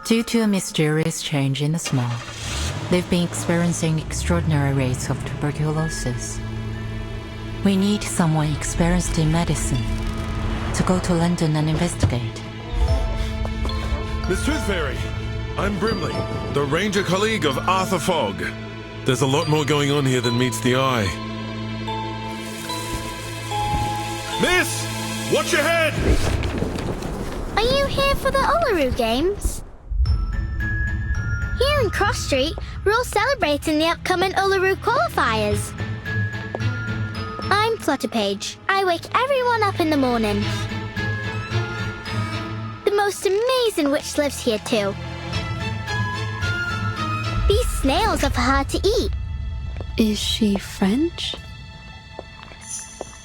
Due to a mysterious change in the smog, they've been experiencing extraordinary rates of tuberculosis. We need someone experienced in medicine to go to London and investigate. Miss Tooth Fairy, I'm Brimley, the ranger colleague of Arthur Fogg. There's a lot more going on here than meets the eye. Miss! Watch your head! Are you here for the Uluru Games? Here in Cross Street, we're all celebrating the upcoming Uluru qualifiers. I'm Flutterpage. I wake everyone up in the morning. The most amazing witch lives here too. These snails are for her to eat. Is she French?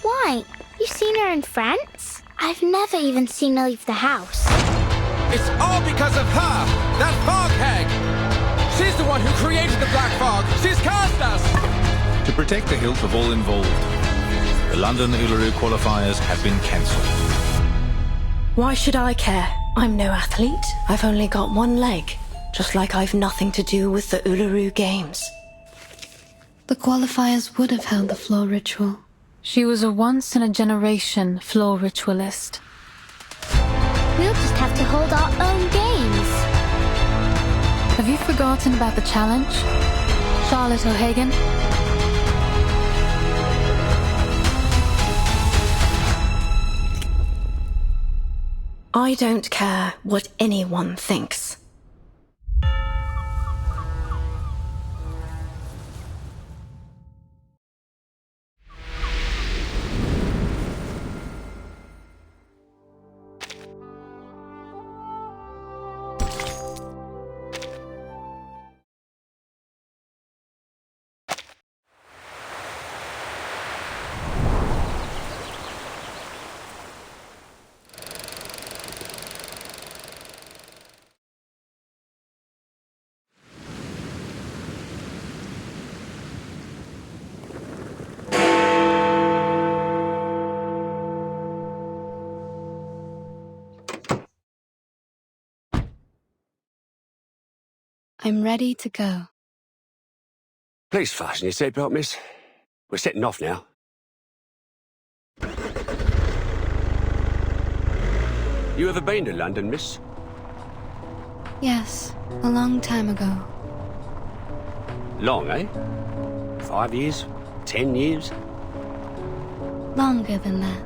Why? You've seen her in France? I've never even seen her leave the house. It's all because of her! That fog hag! She's the one who created the black fog! She's cursed us! To protect the health of all involved, the London Uluru qualifiers have been cancelled. Why should I care? I'm no athlete. I've only got one leg. Just like I've nothing to do with the Uluru Games. The qualifiers would have held the floor ritual. She was a once-in-a-generation floor ritualist. We'll just have to hold our own games. Have you forgotten about the challenge, Charlotte O'Hagan? I don't care what anyone thinks. I'm ready to go. Please fasten your seatbelt, miss. We're setting off now. You ever been to London, miss? Yes, a long time ago. Long, eh? 5 years? 10 years? Longer than that.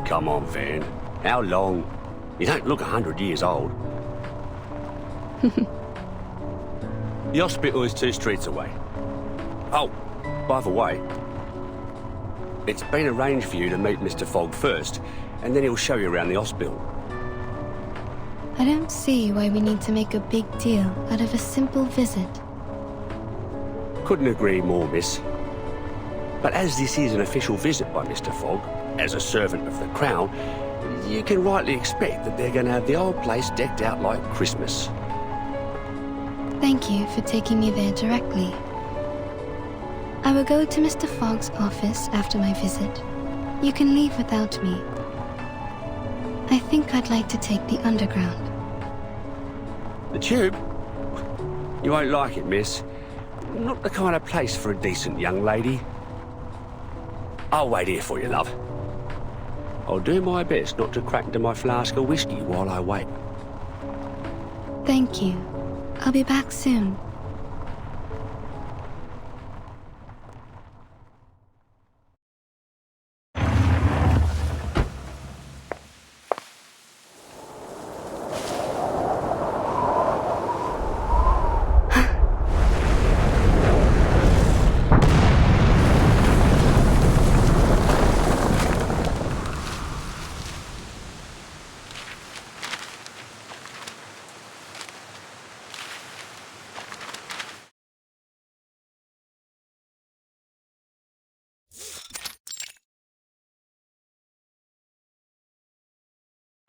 Come on, Van. How long? You don't look 100 years old. The hospital is 2 streets away. Oh, by the way, it's been arranged for you to meet Mr. Fogg first, and then he'll show you around the hospital. I don't see why we need to make a big deal out of a simple visit. Couldn't agree more, miss. But as this is an official visit by Mr. Fogg, as a servant of the Crown, you can rightly expect that they're going to have the old place decked out like Christmas. Thank you for taking me there directly. I will go to Mr. Fogg's office after my visit. You can leave without me. I think I'd like to take the Underground. The Tube? You won't like it, miss. Not the kind of place for a decent young lady. I'll wait here for you, love. I'll do my best not to crack into my flask of whiskey while I wait. Thank you. I'll be back soon.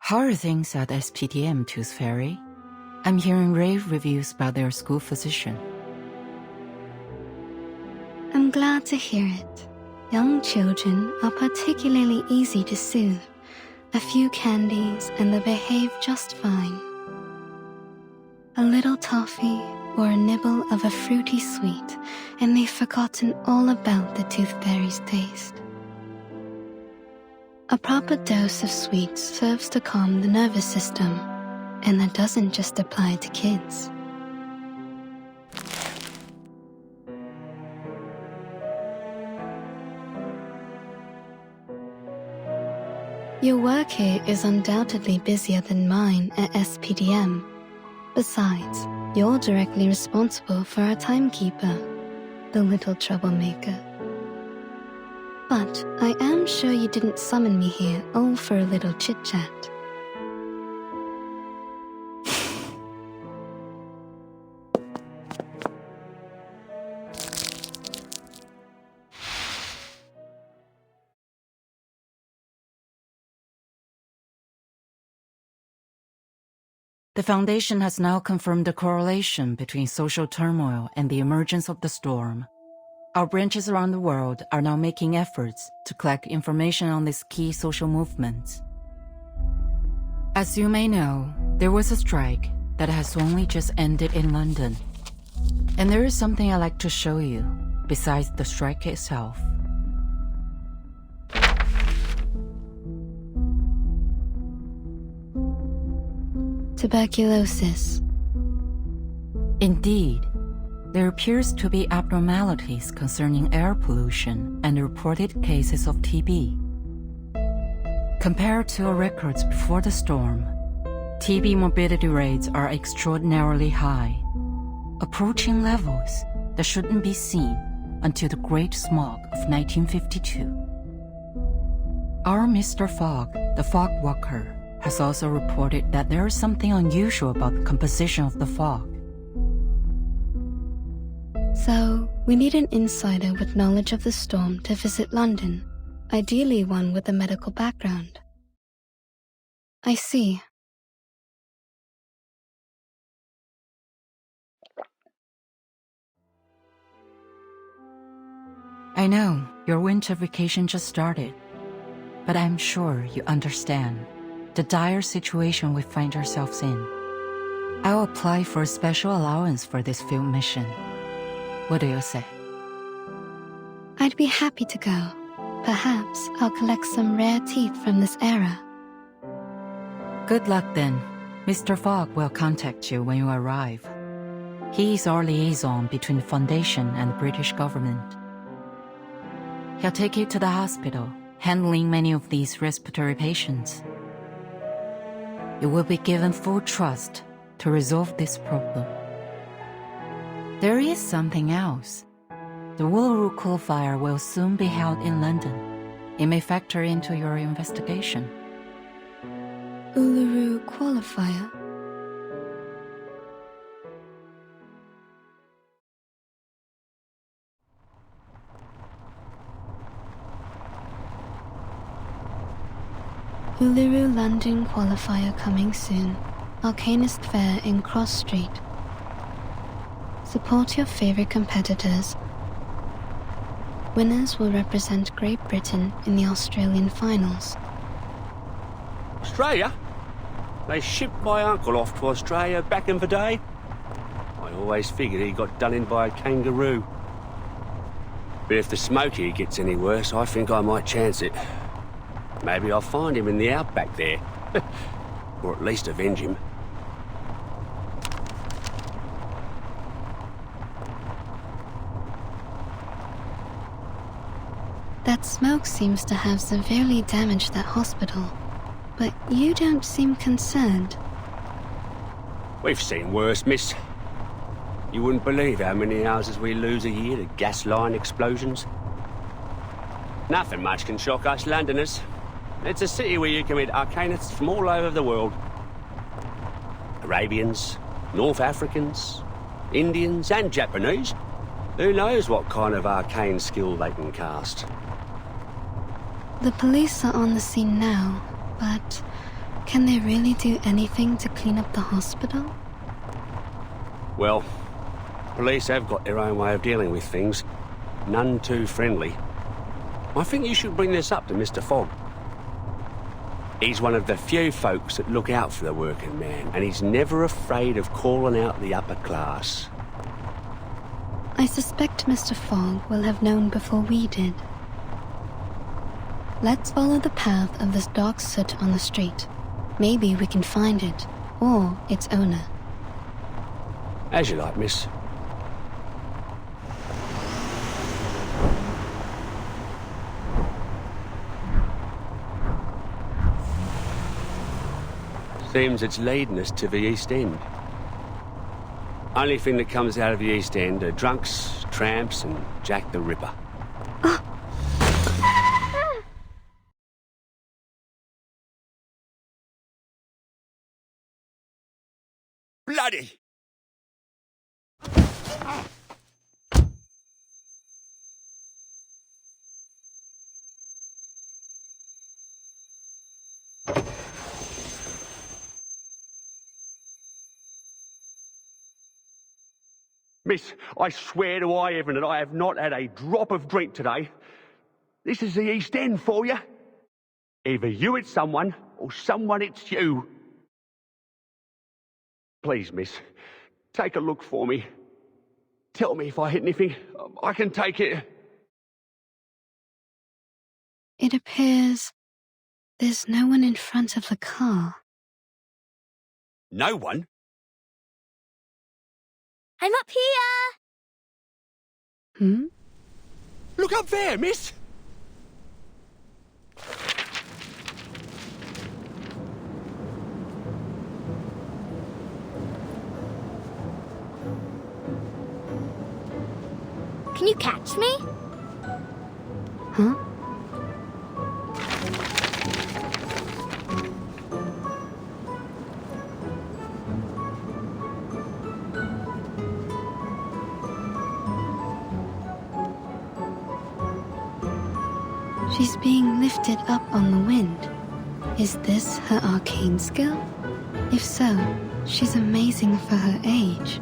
How are things at SPDM, Tooth Fairy? I'm hearing rave reviews about their school physician. I'm glad to hear it. Young children are particularly easy to soothe. A few candies and they behave just fine. A little toffee or a nibble of a fruity sweet, and they've forgotten all about the tooth fairy's taste. A proper dose of sweets serves to calm the nervous system, and that doesn't just apply to kids. Your work here is undoubtedly busier than mine at SPDM. Besides, you're directly responsible for our timekeeper, the little troublemaker. But I am sure you didn't summon me here all for a little chit-chat. The Foundation has now confirmed the correlation between social turmoil and the emergence of the storm. Our branches around the world are now making efforts to collect information on these key social movements. As you may know, there was a strike that has only just ended in London. And there is something I'd like to show you, besides the strike itself. Tuberculosis. Indeed, there appears to be abnormalities concerning air pollution and reported cases of TB. Compared to our records before the storm, TB morbidity rates are extraordinarily high, approaching levels that shouldn't be seen until the Great Smog of 1952. Our Mr. Fogg, the fog walker, has also reported that there is something unusual about the composition of the fog. So, we need an insider with knowledge of the storm to visit London, ideally one with a medical background. I see. I know your winter vacation just started, but I'm sure you understand the dire situation we find ourselves in. I'll apply for a special allowance for this field mission. What do you say? I'd be happy to go. Perhaps I'll collect some rare teeth from this era. Good luck then. Mr. Fogg will contact you when you arrive. He is our liaison between the Foundation and the British government. He'll take you to the hospital, handling many of these respiratory patients. You will be given full trust to resolve this problem. There is something else. The Uluru Qualifier will soon be held in London. It may factor into your investigation. Uluru Qualifier? Uluru London Qualifier coming soon. Arcanist Fair in Cross Street. Support your favorite competitors. Winners will represent Great Britain in the Australian finals. Australia? They shipped my uncle off to Australia back in the day. I always figured he got done in by a kangaroo. But if the smoky gets any worse, I think I might chance it. Maybe I'll find him in the outback there. Or at least avenge him. That smoke seems to have severely damaged that hospital. But you don't seem concerned. We've seen worse, miss. You wouldn't believe how many houses we lose a year to gas line explosions. Nothing much can shock us Londoners. It's a city where you can meet arcanists from all over the world. Arabians, North Africans, Indians and Japanese. Who knows what kind of arcane skill they can cast. The police are on the scene now, but can they really do anything to clean up the hospital? Well, police have got their own way of dealing with things. None too friendly. I think you should bring this up to Mr. Fogg. He's one of the few folks that look out for the working man, and he's never afraid of calling out the upper class. I suspect Mr. Fogg will have known before we did. Let's follow the path of this dark soot on the street. Maybe we can find it, or its owner. As you like, miss. Seems it's leading us to the East End. Only thing that comes out of the East End are drunks, tramps, and Jack the Ripper. Bloody! Miss, I swear to high heaven that I have not had a drop of drink today. This is the East End for you. Either you hit someone, or someone hits you. Please, miss, take a look for me. Tell me if I hit anything. I can take it. It appears there's no one in front of the car. No one? I'm up here! Look up there, miss! Can you catch me? Huh? She's being lifted up on the wind. Is this her arcane skill? If so, she's amazing for her age.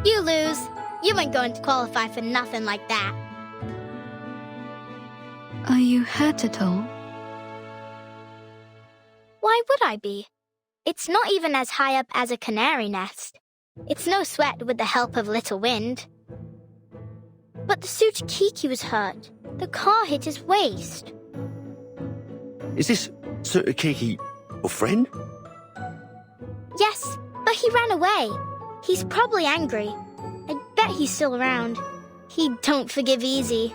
You lose. You ain't going to qualify for nothing like that. Are you hurt at all? Why would I be? It's not even as high up as a canary nest. It's no sweat with the help of little wind. But the suit Kiki was hurt. The car hit his waist. Is this Sir Kiki your friend? Yes, but he ran away. He's probably angry. I bet he's still around. He don't forgive easy.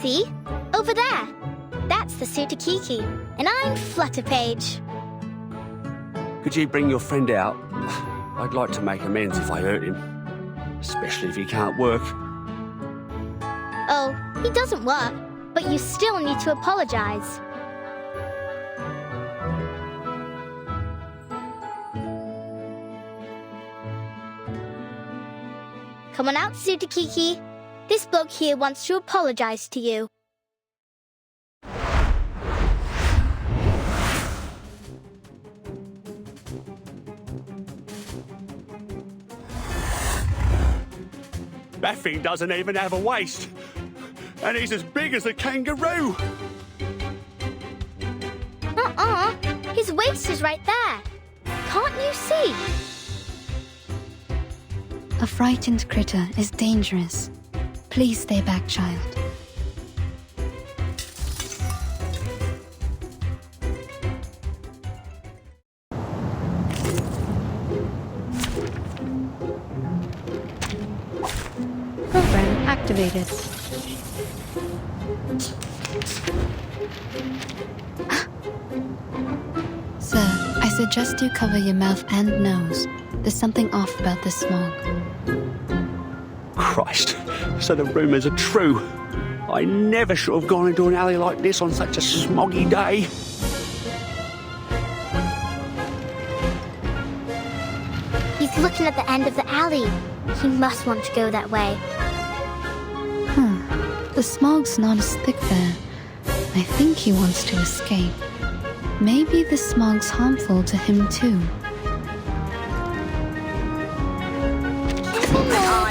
See? Over there. That's the suit Kiki, and I'm Flutterpage. Could you bring your friend out? I'd like to make amends if I hurt him. Especially if he can't work. Oh, he doesn't work, but you still need to apologize. Come on out, Sutakiki. This bloke here wants to apologize to you. That thing doesn't even have a waist. And he's as big as a kangaroo. His waist is right there. Can't you see? A frightened critter is dangerous. Please stay back, child. Program activated. Sir, I suggest you cover your mouth and nose. There's something off about this smog. Christ, so the rumours are true. I never should have gone into an alley like this on such a smoggy day. He's looking certain at the end of the alley. He must want to go that way. The smog's not as thick there. I think he wants to escape. Maybe the smog's harmful to him too.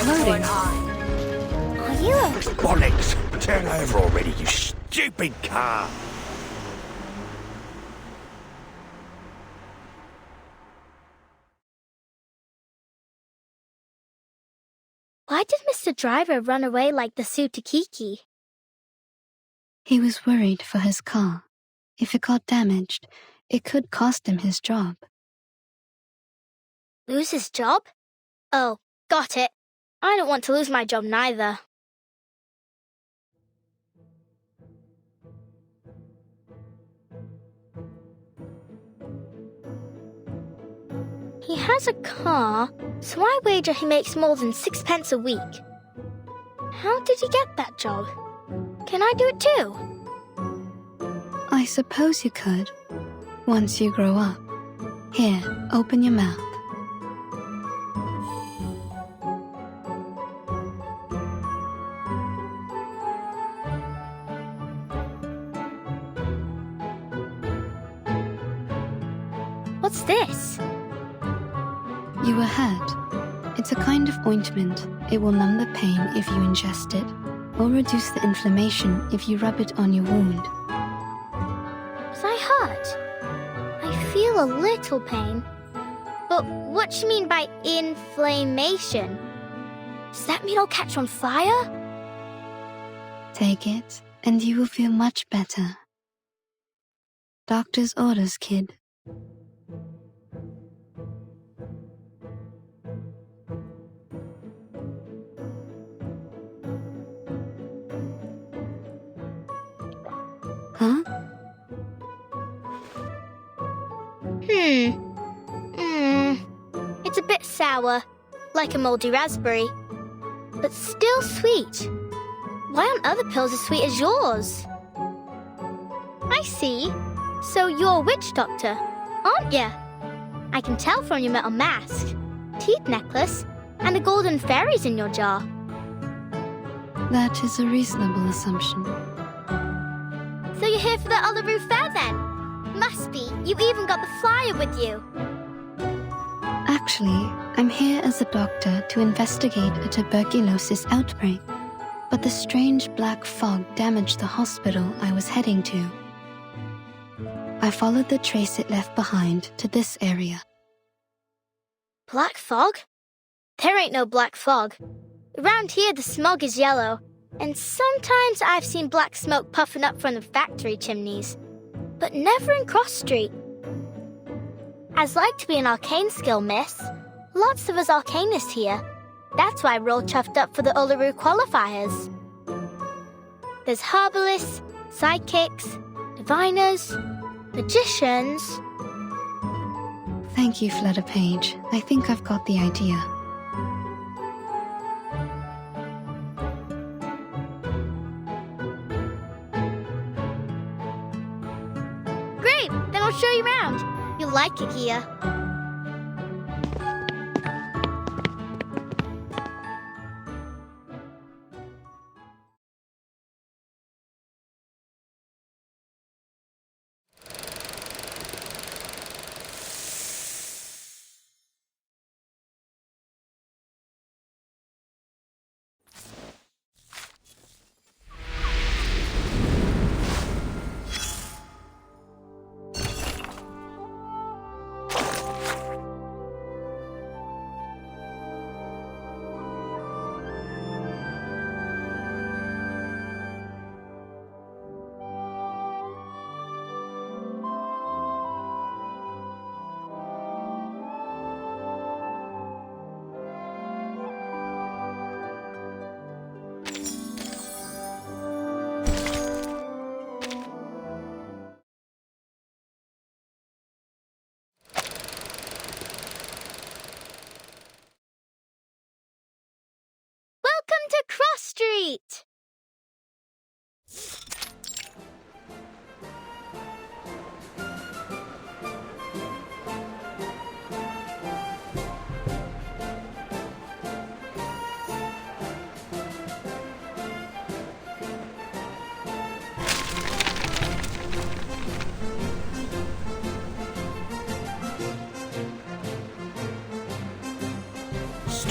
Loading. Are you a... Bollocks! Turn over already, you stupid car! Why did Mr. Driver run away like the Sutakiki? He was worried for his car. If it got damaged, it could cost him his job. Lose his job? Oh, got it. I don't want to lose my job neither. He has a car, so I wager he makes more than 6 pence a week. How did he get that job? Can I do it too? I suppose you could, once you grow up. Here, open your mouth. What's this? You were hurt. It's a kind of ointment. It will numb the pain if you ingest it, or reduce the inflammation if you rub it on your wound. Was I hurt? I feel a little pain. But what do you mean by inflammation? Does that mean I'll catch on fire? Take it, and you will feel much better. Doctor's orders, kid. Huh? It's a bit sour, like a moldy raspberry, but still sweet. Why aren't other pills as sweet as yours? I see. So you're a witch doctor, aren't ya? I can tell from your metal mask, teeth necklace, and the golden fairies in your jar. That is a reasonable assumption. So you're here for the Uluru Fair then? Must be. You even got the flyer with you. Actually, I'm here as a doctor to investigate a tuberculosis outbreak. But the strange black fog damaged the hospital I was heading to. I followed the trace it left behind to this area. Black fog? There ain't no black fog. Around here the smog is yellow, and sometimes I've seen black smoke puffing up from the factory chimneys, but never in Cross Street. I'd like to be an arcane skill, miss. Lots of us arcanists here. That's why we're all chuffed up for the Uluru qualifiers. There's herbalists, psychics, diviners, magicians. Thank you, Flutter Page. I think I've got the idea. Great! Then I'll show you around. You'll like it here.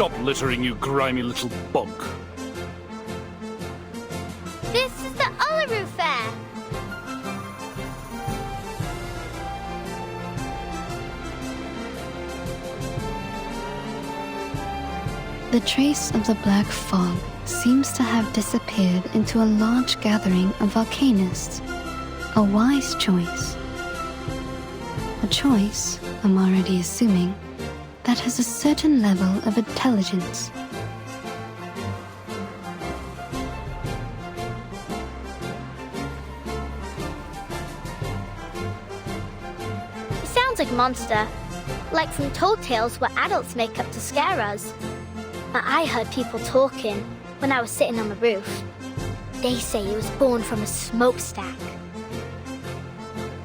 Stop littering, you grimy little bug. This is the Uluru Fair. The trace of the black fog seems to have disappeared into a large gathering of volcanists. A wise choice. A choice, I'm already assuming, that has a certain level of intelligence. He sounds like a monster, like from Told Tales where adults make up to scare us. But I heard people talking when I was sitting on the roof. They say he was born from a smokestack.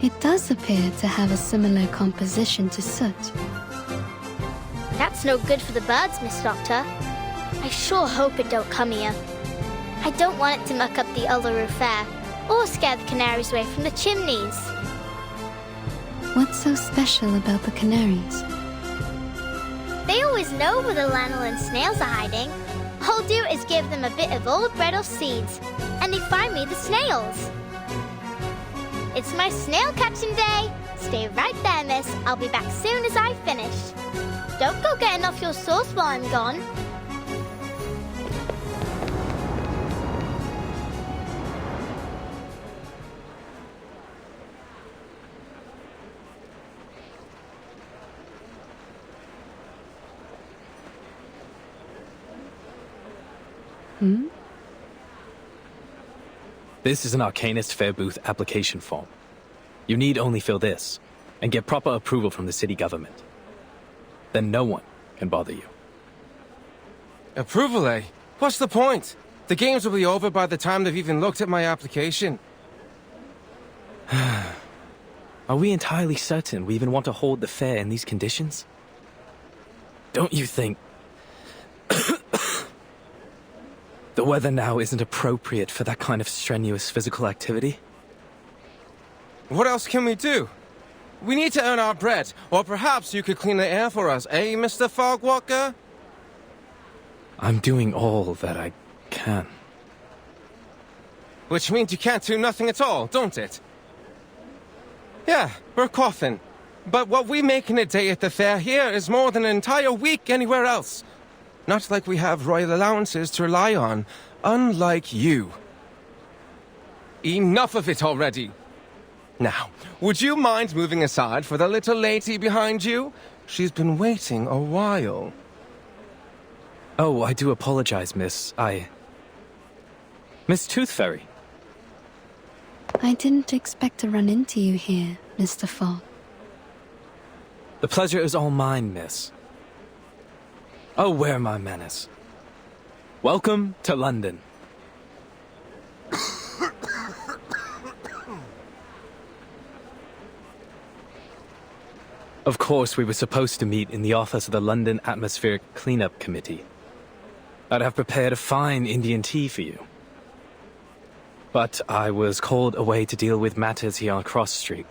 It does appear to have a similar composition to soot. That's no good for the birds, Miss Doctor. I sure hope it don't come here. I don't want it to muck up the Uluru Fair, or scare the canaries away from the chimneys. What's so special about the canaries? They always know where the lanolin snails are hiding. All I'll do is give them a bit of old bread or seeds, and they find me the snails. It's my snail catching day. Stay right there, miss. I'll be back soon as I finish. Don't go getting off your sauce while I'm gone. This is an Arcanist Fair Booth application form. You need only fill this, and get proper approval from the city government. Then no one can bother you. Approval, eh? What's the point? The games will be over by the time they've even looked at my application. Are we entirely certain we even want to hold the fair in these conditions? Don't you think the weather now isn't appropriate for that kind of strenuous physical activity? What else can we do? We need to earn our bread, or perhaps you could clean the air for us, eh, Mr. Fogwalker? I'm doing all that I can. Which means you can't do nothing at all, don't it? Yeah, we're coughing. But what we make in a day at the fair here is more than an entire week anywhere else. Not like we have royal allowances to rely on, unlike you. Enough of it already. Now, would you mind moving aside for the little lady behind you? She's been waiting a while. Oh, I do apologize, miss. Miss Tooth Fairy. I didn't expect to run into you here, Mr. Fogg. The pleasure is all mine, miss. Oh, where my manners. Welcome to London. Of course, we were supposed to meet in the office of the London Atmospheric Cleanup Committee. I'd have prepared a fine Indian tea for you. But I was called away to deal with matters here on Cross Street.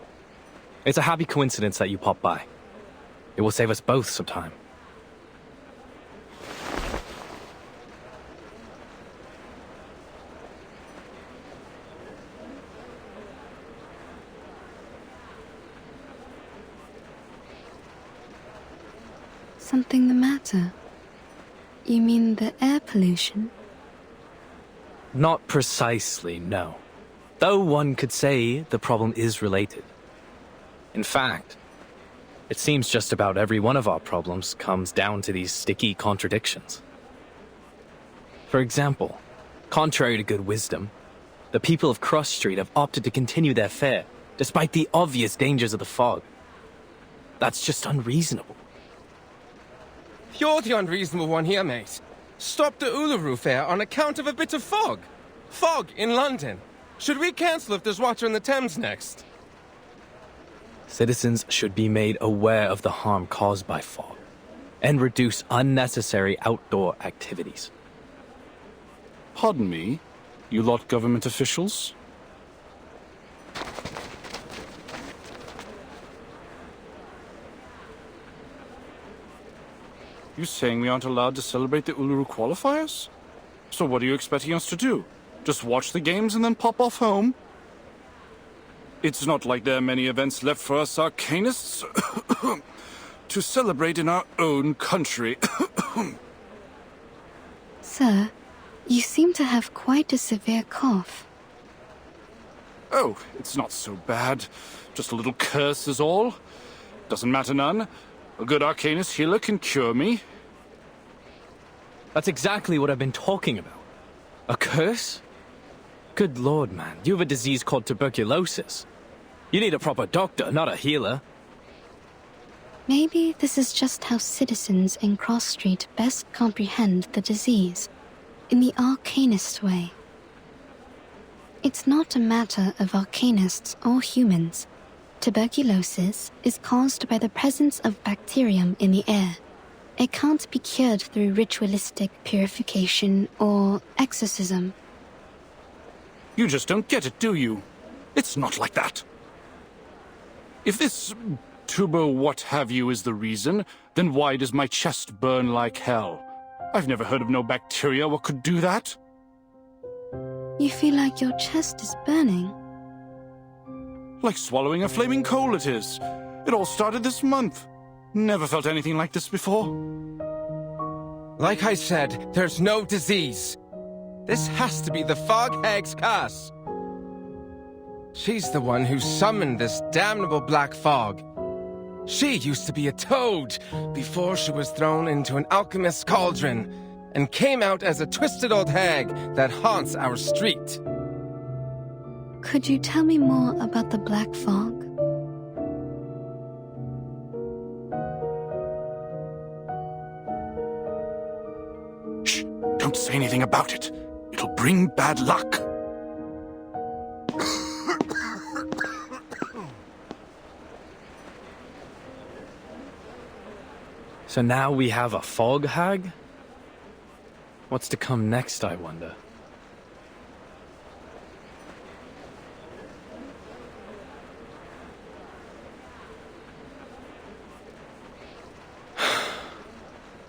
It's a happy coincidence that you popped by. It will save us both some time. Something the matter? You mean the air pollution? Not precisely, no. Though one could say the problem is related. In fact, it seems just about every one of our problems comes down to these sticky contradictions. For example, contrary to good wisdom, the people of Cross Street have opted to continue their fair, despite the obvious dangers of the fog. That's just unreasonable. You're the unreasonable one here, mate. Stop the Uluru Fair on account of a bit of fog. Fog in London. Should we cancel if there's water in the Thames next? Citizens should be made aware of the harm caused by fog, and reduce unnecessary outdoor activities. Pardon me, you lot government officials? You saying we aren't allowed to celebrate the Uluru qualifiers? So what are you expecting us to do? Just watch the games and then pop off home? It's not like there are many events left for us arcanists to celebrate in our own country. Sir, you seem to have quite a severe cough. Oh, it's not so bad. Just a little curse is all. Doesn't matter none. A good arcanist healer can cure me. That's exactly what I've been talking about. A curse? Good lord, man. You have a disease called tuberculosis. You need a proper doctor, not a healer. Maybe this is just how citizens in Cross Street best comprehend the disease, in the arcanist way. It's not a matter of arcanists or humans. Tuberculosis is caused by the presence of bacterium in the air. It can't be cured through ritualistic purification or exorcism. You just don't get it, do you? It's not like that. If this tuber what have you is the reason, then why does my chest burn like hell? I've never heard of no bacteria what could do that. You feel like your chest is burning? Like swallowing a flaming coal it is. It all started this month. Never felt anything like this before. Like I said, there's no disease. This has to be the Fog Hag's curse. She's the one who summoned this damnable black fog. She used to be a toad before she was thrown into an alchemist's cauldron and came out as a twisted old hag that haunts our street. Could you tell me more about the black fog? Shh! Don't say anything about it. It'll bring bad luck. So now we have a fog hag? What's to come next, I wonder?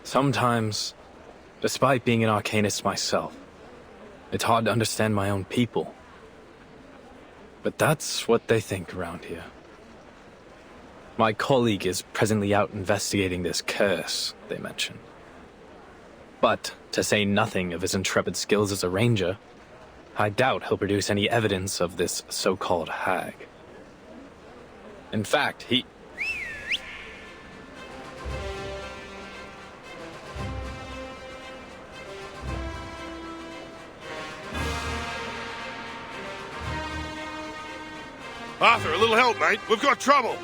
Sometimes, despite being an arcanist myself, it's hard to understand my own people. But that's what they think around here. My colleague is presently out investigating this curse they mentioned. But, to say nothing of his intrepid skills as a ranger, I doubt he'll produce any evidence of this so-called hag. In fact, he... Arthur, a little help, mate. We've got trouble.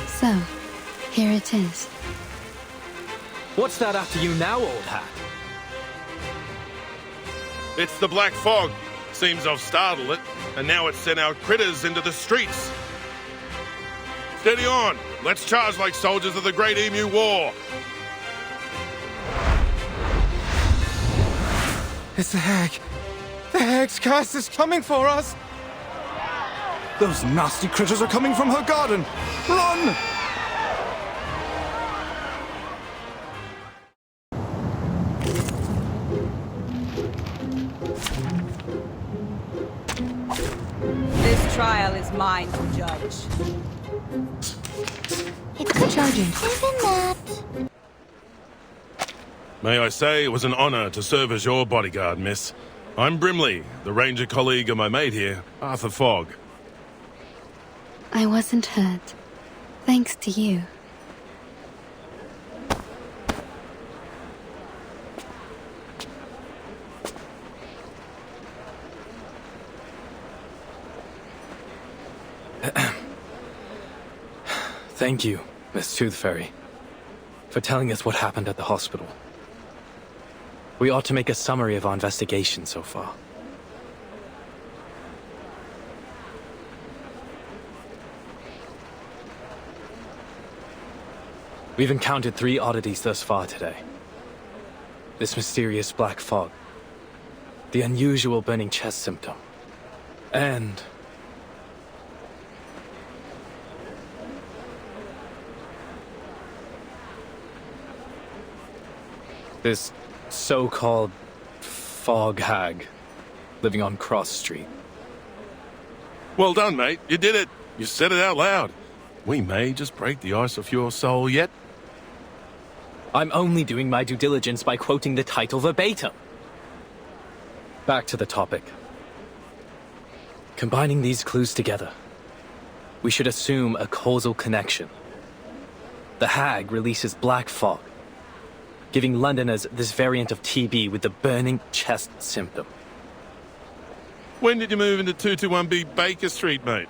So, here it is. What's that after you now, old hat? It's the black fog. Seems I've startled it, and now it's sent out critters into the streets. Steady on. Let's charge like soldiers of the Great Emu War. It's the hag. The hag's curse is coming for us. Those nasty critters are coming from her garden. Run! This trial is mine to judge. It's Charging. even that. May I say it was an honor to serve as your bodyguard, miss. I'm Brimley, the ranger colleague of my mate here, Arthur Fogg. I wasn't hurt. Thanks to you. Thank you, Miss Tooth Fairy, for telling us what happened at the hospital. We ought to make a summary of our investigation so far. We've encountered 3 oddities thus far today. This mysterious black fog. The unusual burning chest symptom. And... this so-called fog hag living on Cross Street. Well done, mate. You did it. You said it out loud. We may just break the ice of your soul yet. I'm only doing my due diligence by quoting the title verbatim. Back to the topic. Combining these clues together, we should assume a causal connection. The hag releases black fog, giving Londoners this variant of TB with the burning chest symptom. When did you move into 221B Baker Street, mate?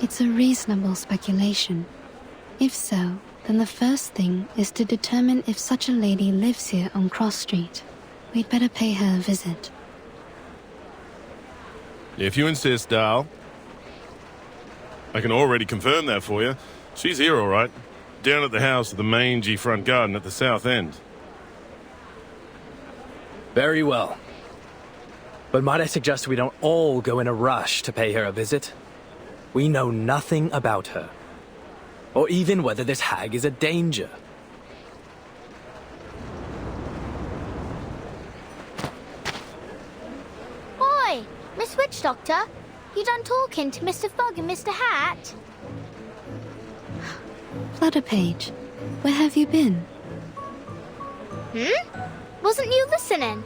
It's a reasonable speculation. If so, then the first thing is to determine if such a lady lives here on Cross Street. We'd better pay her a visit. If you insist, Dal. I can already confirm that for you. She's here, all right. Down at the house of the mangy front garden at the south end. Very well. But might I suggest we don't all go in a rush to pay her a visit? We know nothing about her, or even whether this hag is a danger. Oi, Miss Witch Doctor, you done talking to Mr. Fogg and Mr. Hat? Flutterpage, where have you been? Wasn't you listening?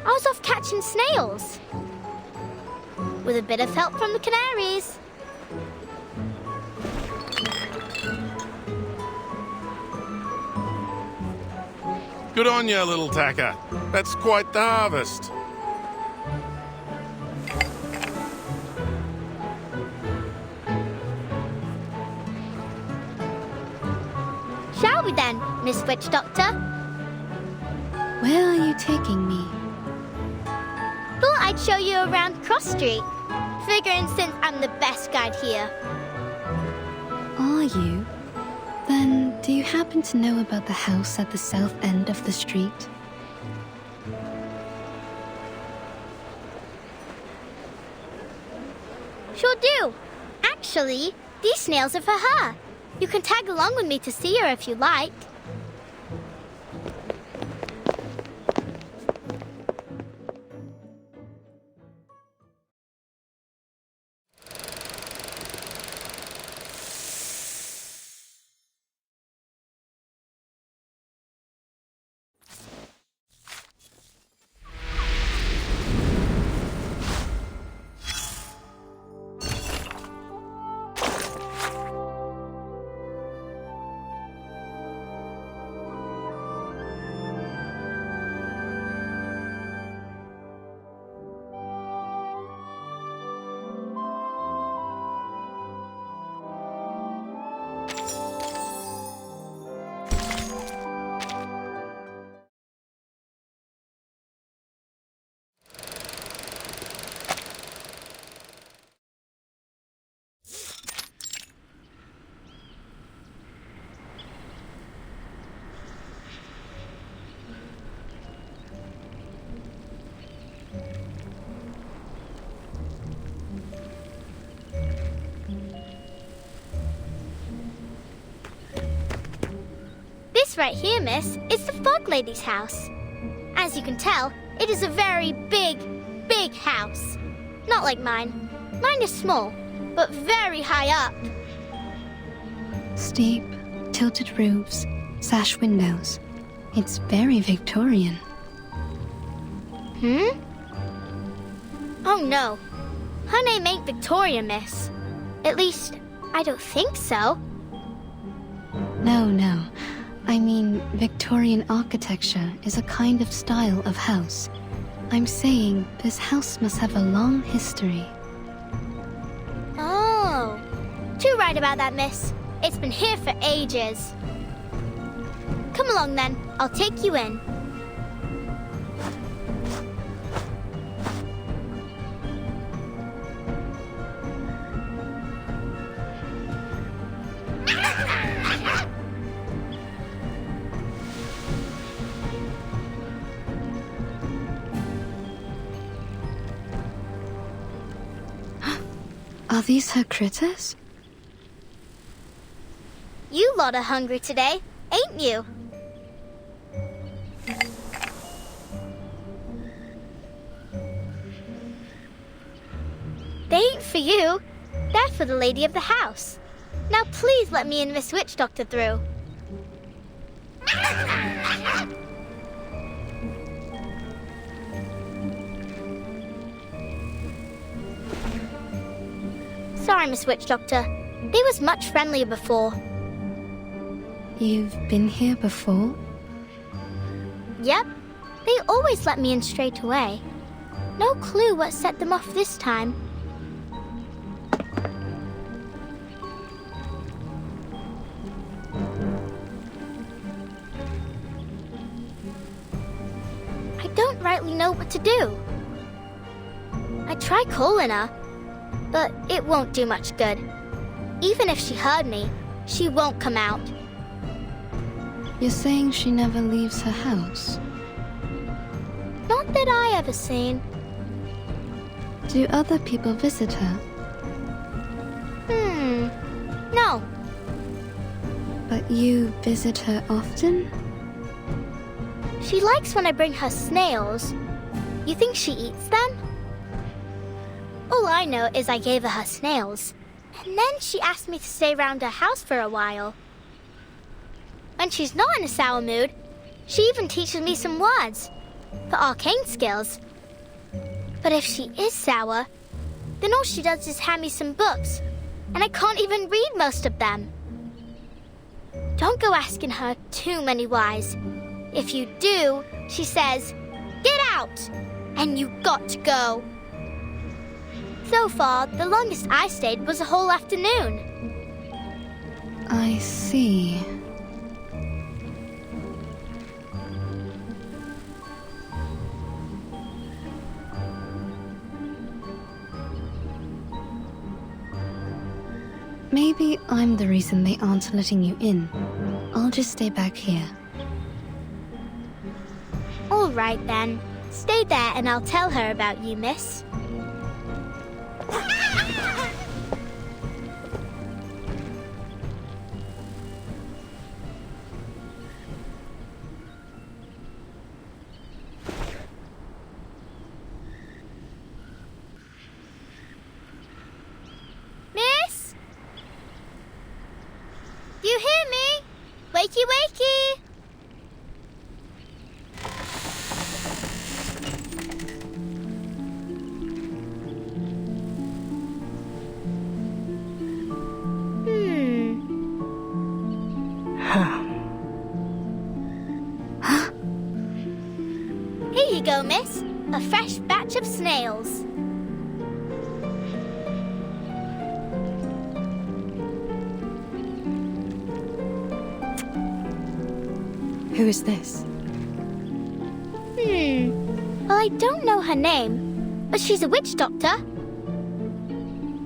I was off catching snails. With a bit of help from the canaries. Good on you, little tacker. That's quite the harvest. Shall we then, Miss Witch Doctor? Where are you taking me? Thought I'd show you around Cross Street. Figuring since I'm the best guide here. Are you? Then, do you happen to know about the house at the south end of the street? Sure do. Actually, these snails are for her. You can tag along with me to see her if you like. This right here, miss, is the Fog Lady's house. As you can tell, it is a very big, big house. Not like mine. Mine is small, but very high up. Steep, tilted roofs, sash windows. It's very Victorian. Oh no. Her name ain't Victoria, miss. At least, I don't think so. No. I mean, Victorian architecture is a kind of style of house. I'm saying this house must have a long history. Oh. Too right about that, miss. It's been here for ages. Come along then. I'll take you in. Are these her critters? You lot are hungry today, ain't you? They ain't for you. They're for the lady of the house. Now please let me and Miss Witch Doctor through. Sorry, Miss Witch Doctor. They was much friendlier before. You've been here before? Yep. They always let me in straight away. No clue what set them off this time. I don't rightly know what to do. I try calling her, but it won't do much good. Even if she heard me, she won't come out. You're saying she never leaves her house? Not that I ever seen. Do other people visit her? No. But you visit her often? She likes when I bring her snails. You think she eats them? All I know is I gave her snails, and then she asked me to stay around her house for a while. When she's not in a sour mood, she even teaches me some words for arcane skills. But if she is sour, then all she does is hand me some books, and I can't even read most of them. Don't go asking her too many whys. If you do, she says, "Get out!" and you got to go. So far, the longest I stayed was a whole afternoon. I see. Maybe I'm the reason they aren't letting you in. I'll just stay back here. All right, then. Stay there and I'll tell her about you, miss. Miss? Do you hear me? Wakey, wakey! Here you go, miss. A fresh batch of snails. Who is this? Well, I don't know her name, but she's a witch doctor.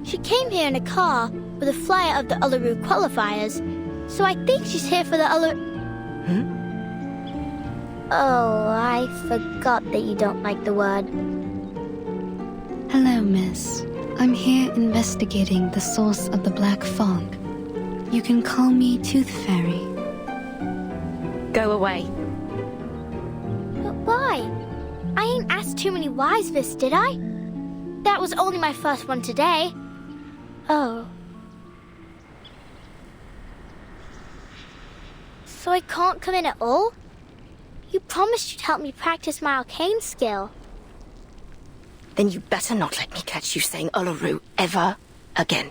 She came here in a car with a flyer of the Uluru qualifiers, so I think she's here for the Uluru... Oh, I forgot that you don't like the word. Hello, miss. I'm here investigating the source of the black fog. You can call me Tooth Fairy. Go away. But why? I ain't asked too many whys, miss, did I? That was only my first one today. Oh. So I can't come in at all? You promised you'd help me practice my arcane skill. Then you better not let me catch you saying Uluru ever again.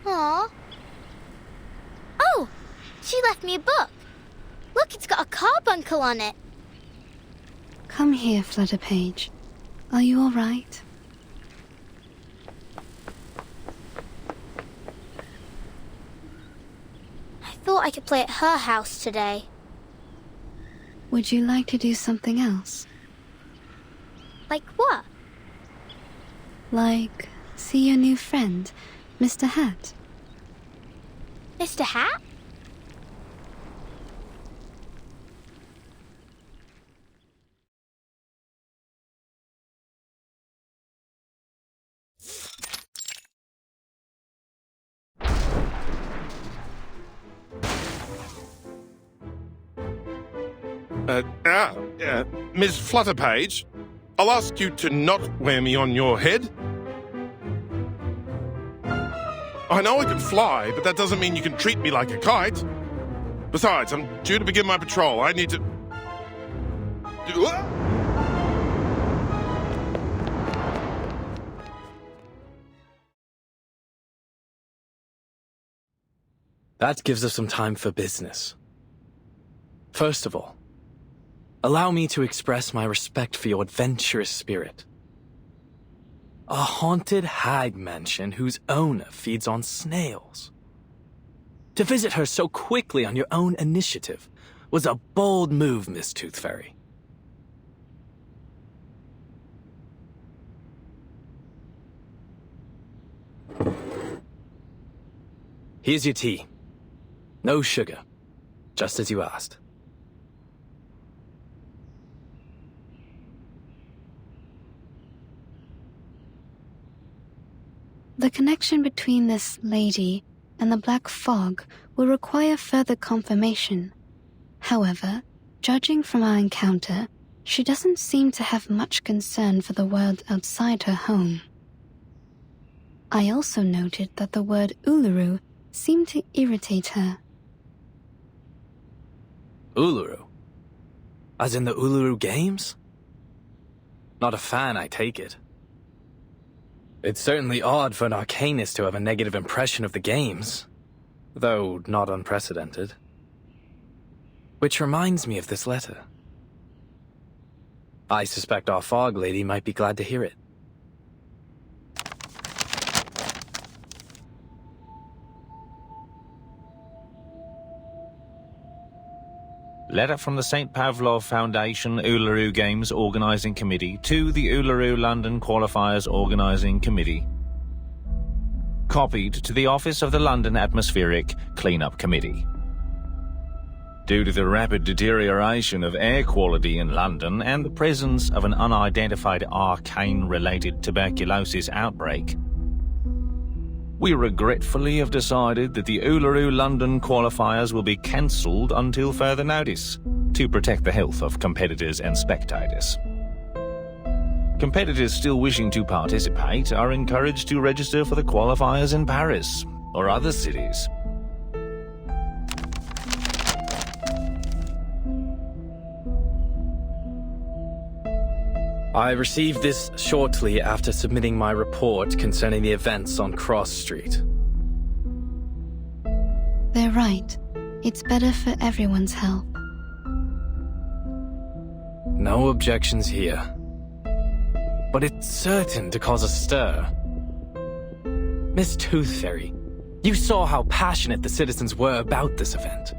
Aww. Oh, she left me a book. Look, it's got a carbuncle on it. Come here, Flutterpage. Are you all right? I thought I could play at her house today. Would you like to do something else? Like what? Like, see your new friend, Mr. Hat? Mr. Hat? Ms. Flutterpage, I'll ask you to not wear me on your head. I know I can fly, but that doesn't mean you can treat me like a kite. Besides, I'm due to begin my patrol. I need to... That gives us some time for business. First of all, allow me to express my respect for your adventurous spirit. A haunted hag mansion whose owner feeds on snails. To visit her so quickly on your own initiative was a bold move, Miss Tooth Fairy. Here's your tea. No sugar, just as you asked. The connection between this lady and the Black Fog will require further confirmation. However, judging from our encounter, she doesn't seem to have much concern for the world outside her home. I also noted that the word Uluru seemed to irritate her. Uluru? As in the Uluru Games? Not a fan, I take it. It's certainly odd for an arcanist to have a negative impression of the games, though not unprecedented. Which reminds me of this letter. I suspect our fog lady might be glad to hear it. Letter from the St. Pavlov Foundation Uluru Games Organising Committee to the Uluru London Qualifiers Organising Committee. Copied to the Office of the London Atmospheric Cleanup Committee. Due to the rapid deterioration of air quality in London and the presence of an unidentified arcane-related tuberculosis outbreak, we regretfully have decided that the Uluru London qualifiers will be cancelled until further notice, to protect the health of competitors and spectators. Competitors still wishing to participate are encouraged to register for the qualifiers in Paris or other cities. I received this shortly after submitting my report concerning the events on Cross Street. They're right. It's better for everyone's health. No objections here. But it's certain to cause a stir. Miss Tooth Fairy, you saw how passionate the citizens were about this event.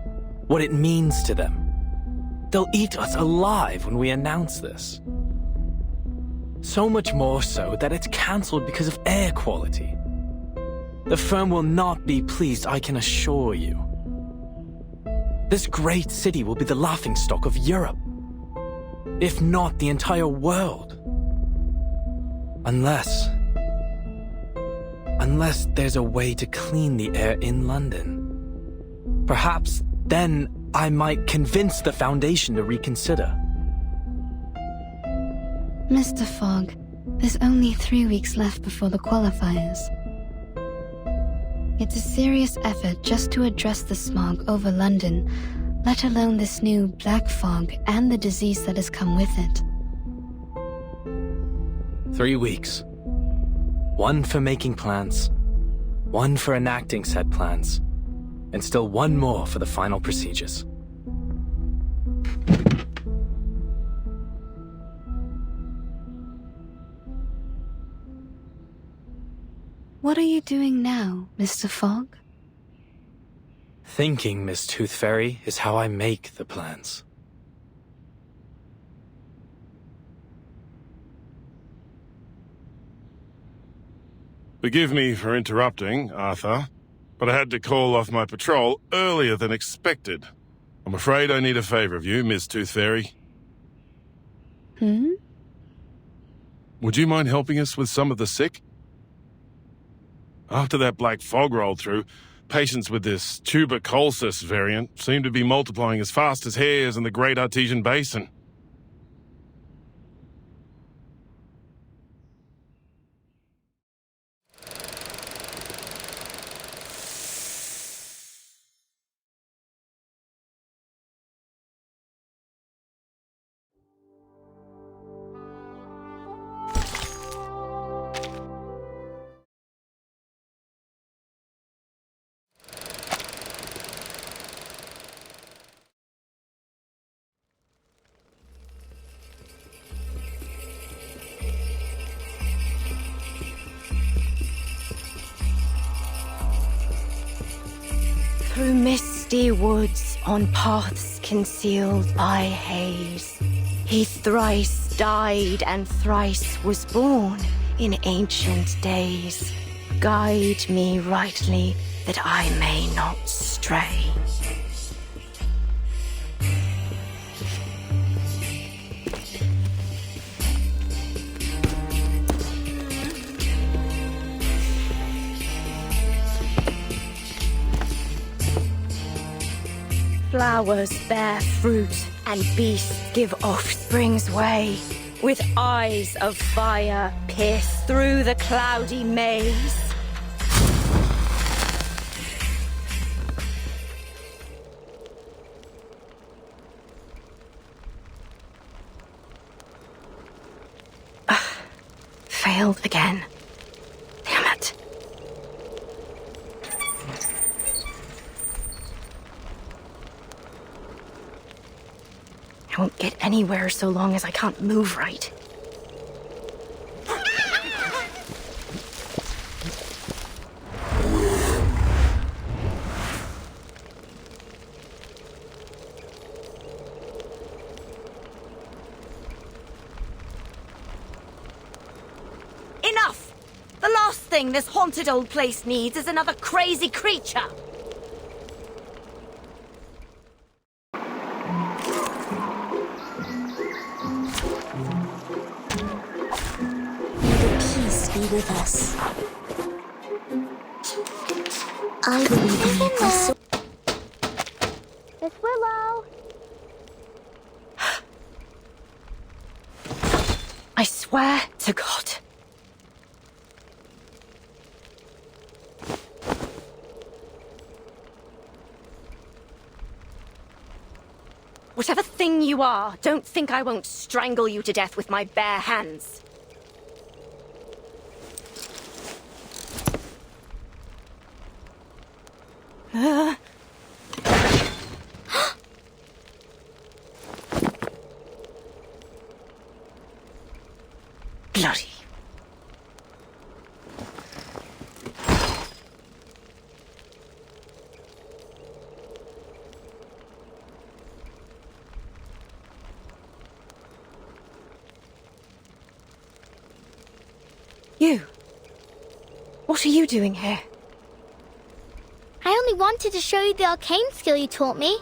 What it means to them. They'll eat us alive when we announce this. So much more so that it's cancelled because of air quality. The firm will not be pleased, I can assure you. This great city will be the laughingstock of Europe, if not the entire world. Unless there's a way to clean the air in London. Perhaps then I might convince the Foundation to reconsider. Mr. Fogg, there's only 3 weeks left before the qualifiers. It's a serious effort just to address the smog over London, let alone this new black fog and the disease that has come with it. 3 weeks. 1 for making plans, 1 for enacting said plans, and still 1 more for the final procedures. What are you doing now, Mr. Fogg? Thinking, Miss Tooth Fairy, is how I make the plans. Forgive me for interrupting, Arthur, but I had to call off my patrol earlier than expected. I'm afraid I need a favor of you, Miss Tooth Fairy. Would you mind helping us with some of the sick? After that black fog rolled through, Patients with this tuberculosis variant seem to be multiplying as fast as hares in the Great Artesian Basin. Through misty woods, on paths concealed by haze, he thrice died and thrice was born in ancient days. Guide me rightly, that I may not stray. Flowers bear fruit, and beasts give offspring's way. With eyes of fire, pierce through the cloudy maze. Failed again. Damn it. I won't get anywhere so long as I can't move right. Enough! The last thing this haunted old place needs is another crazy creature. With us. I believe in you. Miss Willow! I swear to God. Whatever thing you are, don't think I won't strangle you to death with my bare hands. Bloody. You. What are you doing here? I only wanted to show you the arcane skill you taught me.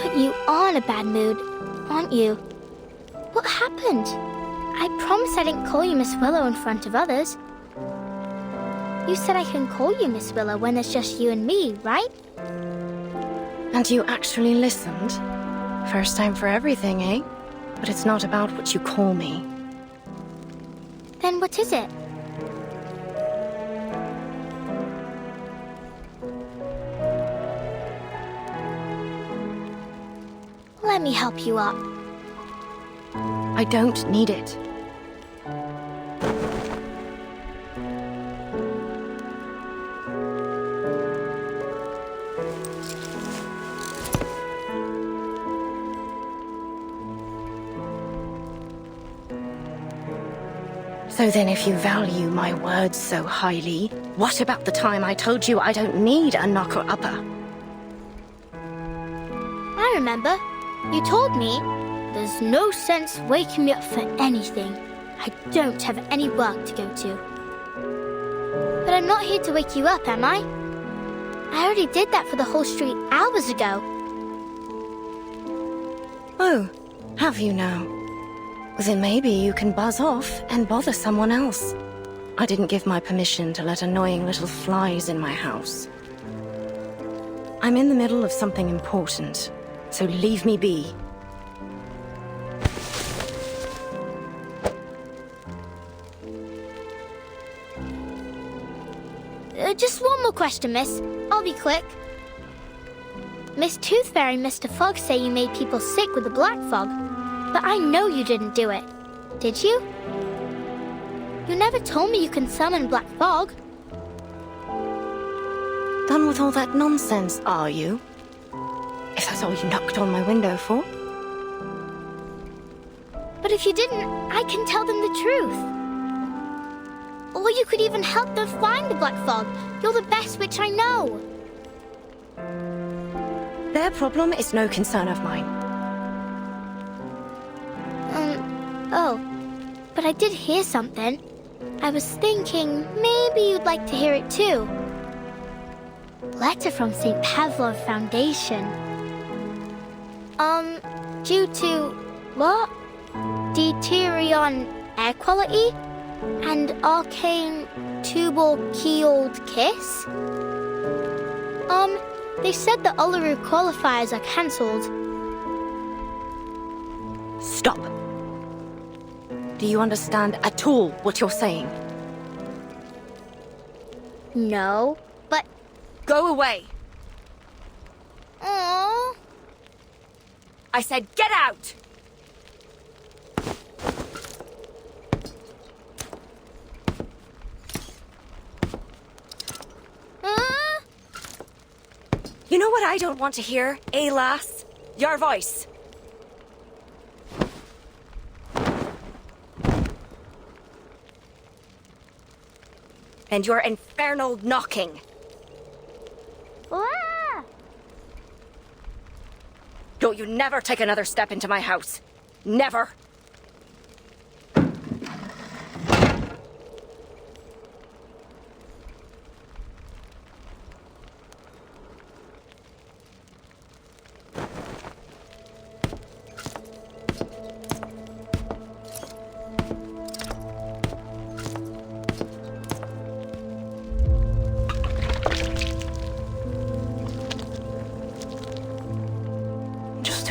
But you are in a bad mood, aren't you? What happened? I promised I didn't call you Miss Willow in front of others. You said I can call you Miss Willow when it's just you and me, right? And you actually listened? First time for everything, eh? But it's not about what you call me. Then what is it? Let me help you up. I don't need it. So then if you value my words so highly, what about the time I told you I don't need a knocker-upper? I remember. You told me, there's no sense waking me up for anything. I don't have any work to go to. But I'm not here to wake you up, am I? I already did that for the whole street hours ago. Oh, have you now? Then maybe you can buzz off and bother someone else. I didn't give my permission to let annoying little flies in my house. I'm in the middle of something important, so leave me be. Just one more question, miss. I'll be quick. Miss Tooth Fairy and Mr. Fog say you made people sick with the black fog, but I know you didn't do it. Did you? You never told me you can summon black fog. Done with all that nonsense, are you? If that's all you knocked on my window for. But if you didn't, I can tell them the truth. Or you could even help them find the black fog. You're the best witch I know. Their problem is no concern of mine. Oh. But I did hear something. I was thinking maybe you'd like to hear it too. Letter from St. Pavlov Foundation. Due to, what? Deuterion air quality? And arcane tubal-keeled kiss? They said the Uluru qualifiers are cancelled. Stop. Do you understand at all what you're saying? No, but... Go away. Aww. I said get out! You know what I don't want to hear, eh, lass? Your voice. And your infernal knocking. Ah! Don't you never take another step into my house. Never.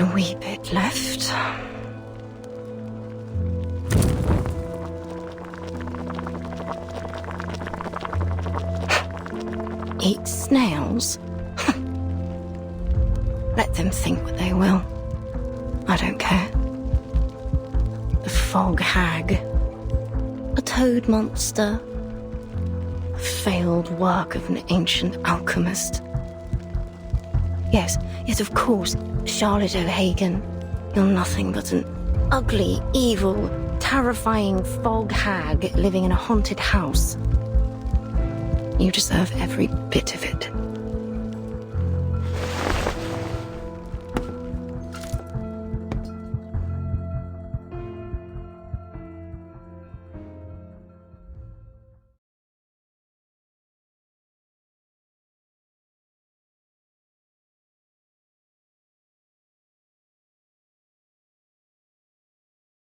A wee bit left. Eat snails? Let them think what they will. I don't care. The fog hag. A toad monster. A failed work of an ancient alchemist. Yes, of course, Charlotte O'Hagan. You're nothing but an ugly, evil, terrifying fog hag living in a haunted house. You deserve every bit of it.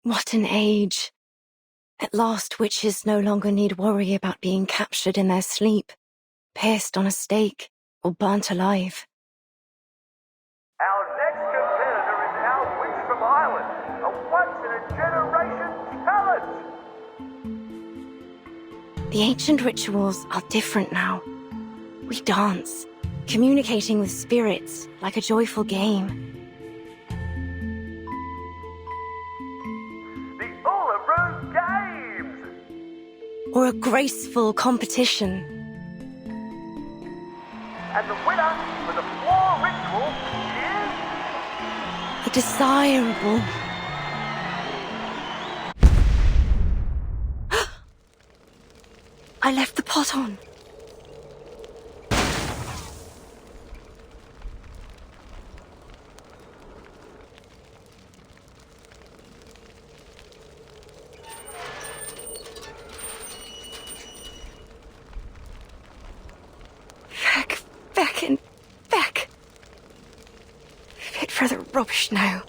What an age. At last, witches no longer need worry about being captured in their sleep, pierced on a stake, or burnt alive. Our next competitor is our witch from Ireland, a once-in-a-generation talent. The ancient rituals are different now. We dance, communicating with spirits like a joyful game. Or a graceful competition. And the winner for the floor ritual is... A desirable. I left the pot on. back and back. Fit for the rubbish now.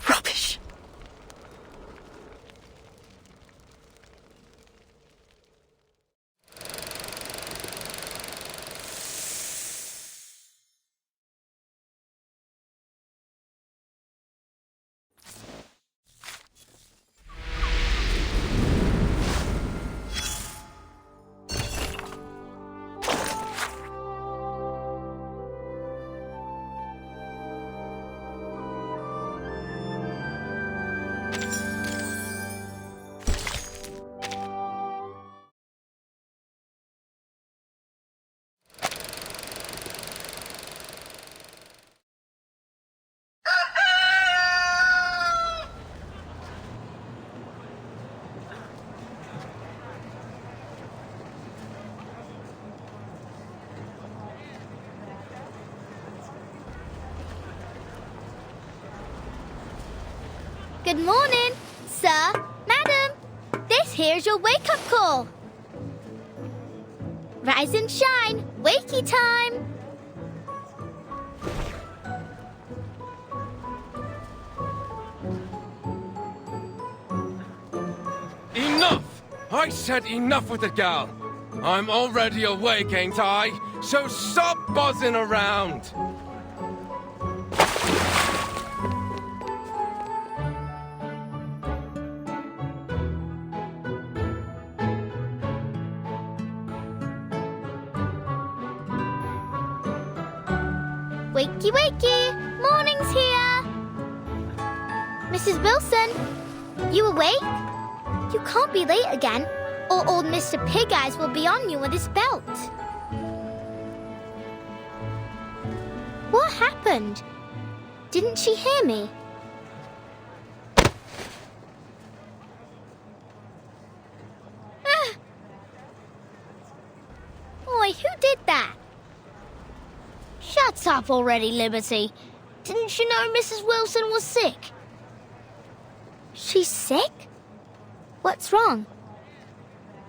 Rubbish. Good morning, sir, madam. This here's your wake-up call. Rise and shine, wakey time. Enough! I said enough with the gal. I'm already awake, ain't I? So stop buzzing around. Wakey, wakey! Morning's here! Mrs. Wilson, you awake? You can't be late again, or old Mr. Pig Eyes will be on you with his belt. What happened? Didn't she hear me? Ah! Oi, who did that? Shut up already, Liberty. Didn't you know Mrs. Wilson was sick? She's sick? What's wrong?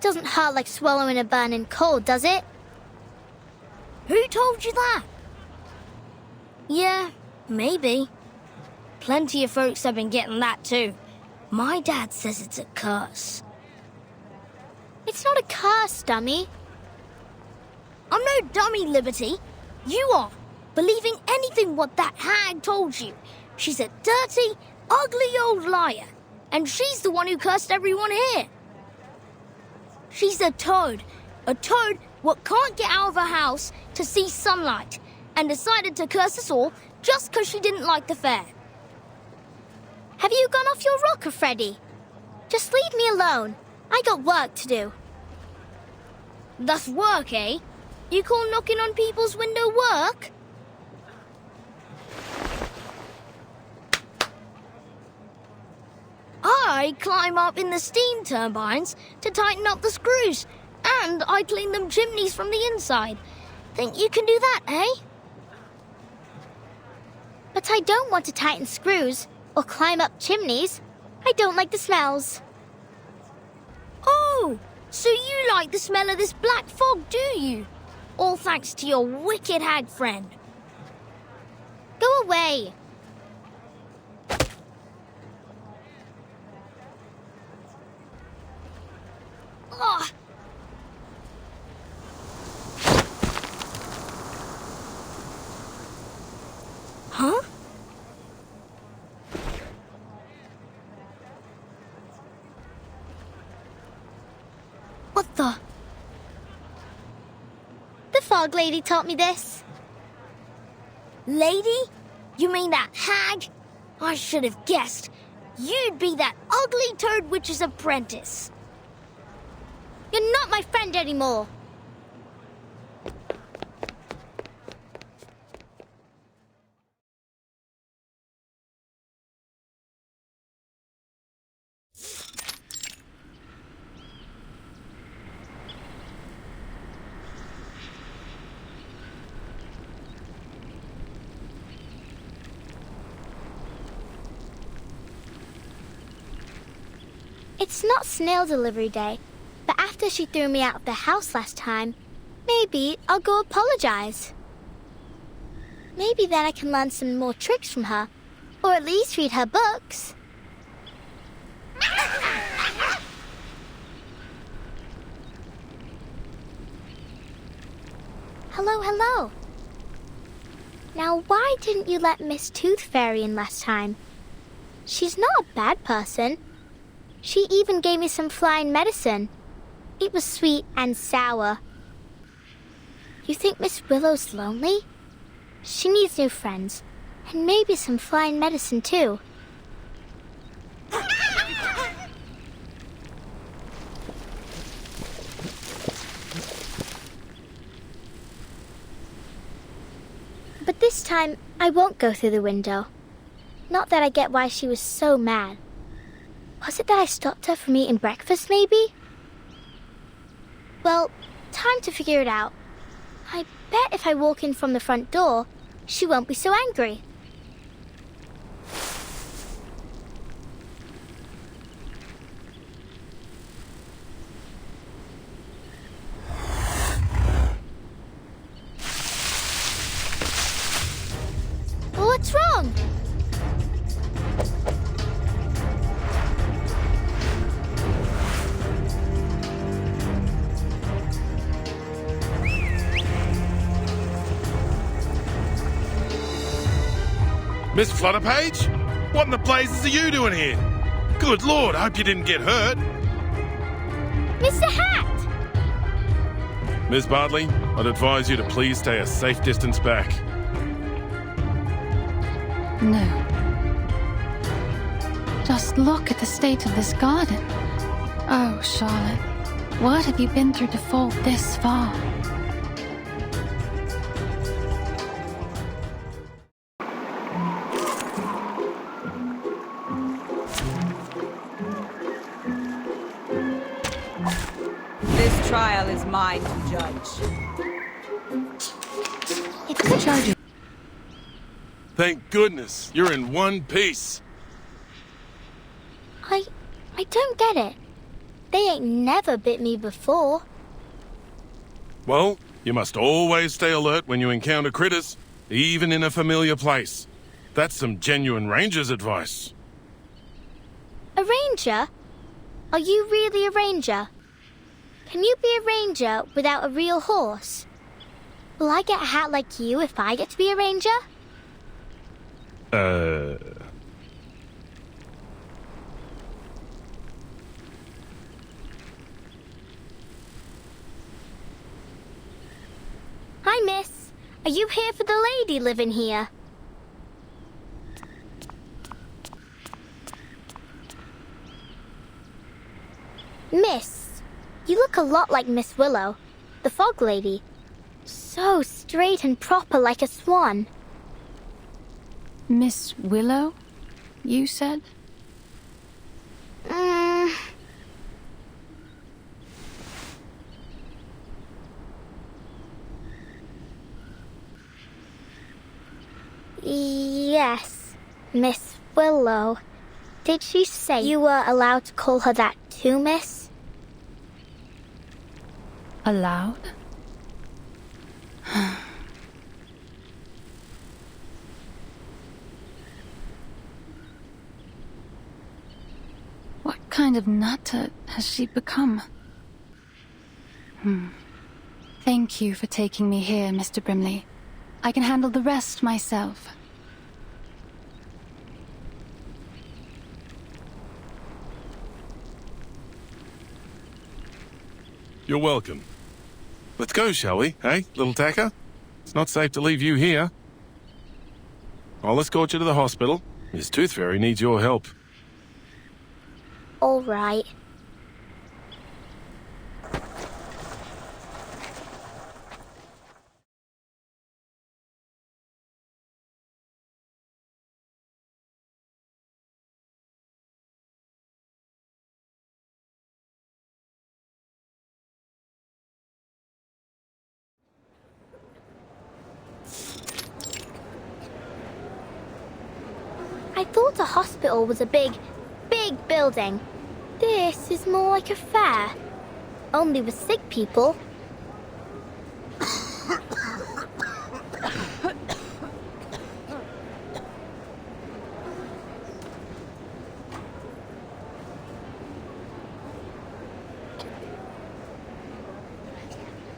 Doesn't hurt like swallowing a burning coal, does it? Who told you that? Yeah, maybe. Plenty of folks have been getting that too. My dad says it's a curse. It's not a curse, dummy. I'm no dummy, Liberty. You are, believing anything what that hag told you. She's a dirty, ugly old liar, and she's the one who cursed everyone here. She's a toad what can't get out of her house to see sunlight, and decided to curse us all just 'cause she didn't like the fair. Have you gone off your rocker, Freddy? Just leave me alone. I got work to do. That's work, eh? You call knocking on people's window work? I climb up in the steam turbines to tighten up the screws, and I clean them chimneys from the inside. Think you can do that, eh? But I don't want to tighten screws or climb up chimneys. I don't like the smells. Oh, so you like the smell of this black fog, do you? All thanks to your wicked hag friend. Go away. Ugh. Huh? What the? The fog lady taught me this. Lady? You mean that hag? I should have guessed. You'd be that ugly toad witch's apprentice. You're not my friend anymore. It's not snail delivery day, but after after she threw me out of the house last time, maybe I'll go apologize. Maybe then I can learn some more tricks from her, or at least read her books. Hello, hello. Now, why didn't you let Miss Tooth Fairy in last time? She's not a bad person. She even gave me some flying medicine. It was sweet and sour. You think Miss Willow's lonely? She needs new friends, and maybe some flying medicine too. But this time, I won't go through the window. Not that I get why she was so mad. Was it that I stopped her from eating breakfast, maybe? Well, time to figure it out. I bet if I walk in from the front door, she won't be so angry. What's wrong? Miss Flutterpage? What in the blazes are you doing here? Good Lord, I hope you didn't get hurt. Mr. Hat! Miss Bartley, I'd advise you to please stay a safe distance back. No. Just look at the state of this garden. Oh, Charlotte, what have you been through to fall this far? This trial is mine to judge. It's the charger. Thank goodness, you're in one piece. I don't get it. They ain't never bit me before. Well, you must always stay alert when you encounter critters, even in a familiar place. That's some genuine ranger's advice. A ranger? Are you really a ranger? Can you be a ranger without a real horse? Will I get a hat like you if I get to be a ranger? Hi, miss. Are you here for the lady living here? Miss, you look a lot like Miss Willow, the fog lady. So straight and proper like a swan. Miss Willow, you said? Yes, Miss Willow. Did she say you were allowed to call her that too, miss? Allowed? What kind of nutter has she become? Thank you for taking me here, Mr. Brimley. I can handle the rest myself. You're welcome. Let's go, shall we, hey, little tacker? It's not safe to leave you here. I'll escort you to the hospital. Miss Tooth Fairy needs your help. All right. I thought a hospital was a big building. This is more like a fair. only with sick people.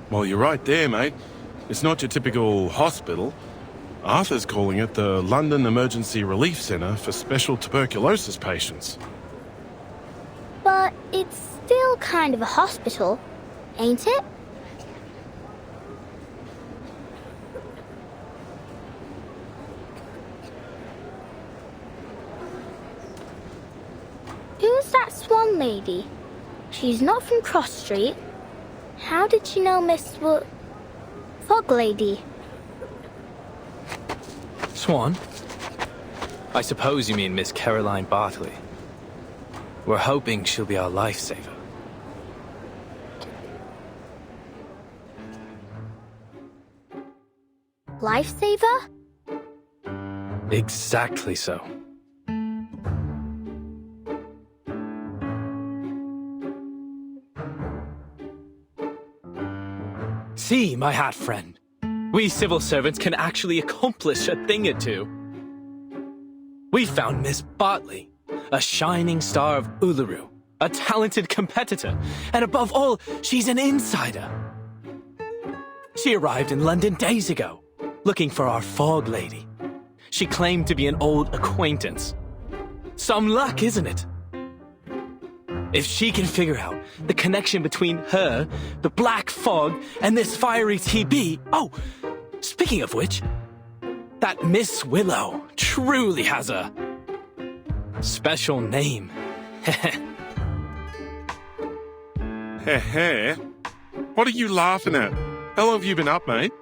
Well, you're right there, mate. It's not your typical hospital. Arthur's calling it the London Emergency Relief Centre for Special Tuberculosis Patients. But it's still kind of a hospital, ain't it? Who's that Swan lady? She's not from Cross Street. How did she know Miss Fog Lady? Swan? I suppose you mean Miss Caroline Bartley. We're hoping she'll be our lifesaver. Lifesaver? Exactly so. See, my hat friend. We civil servants can actually accomplish a thing or two. We found Miss Bartley, a shining star of Uluru, a talented competitor, and above all, she's an insider. She arrived in London days ago, looking for our Fog Lady. She claimed to be an old acquaintance. Some luck, isn't it? If she can figure out the connection between her, the Black Fog, and this fiery TB... Oh, speaking of which, that Miss Willow truly has a special name. Heh. What are you laughing at? How long have you been up, mate?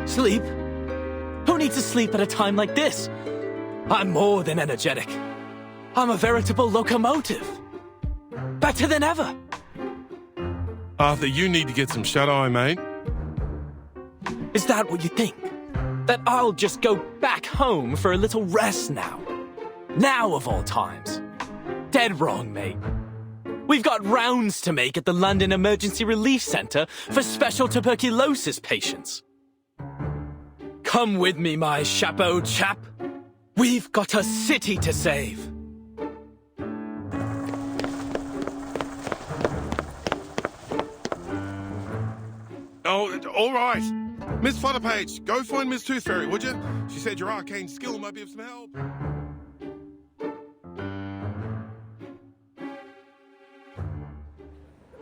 Sleep? Who needs to sleep at a time like this? I'm more than energetic. I'm a veritable locomotive. Better than ever. Arthur, you need to get some shut-eye, mate. Is that what you think? That I'll just go back home for a little rest now? Now of all times? Dead wrong, mate. We've got rounds to make at the London Emergency Relief Centre for special tuberculosis patients. Come with me, my chapeau chap. We've got a city to save. Oh, all right. Miss Flutterpage, go find Miss Tooth Fairy, would you? She said your arcane skill might be of some help.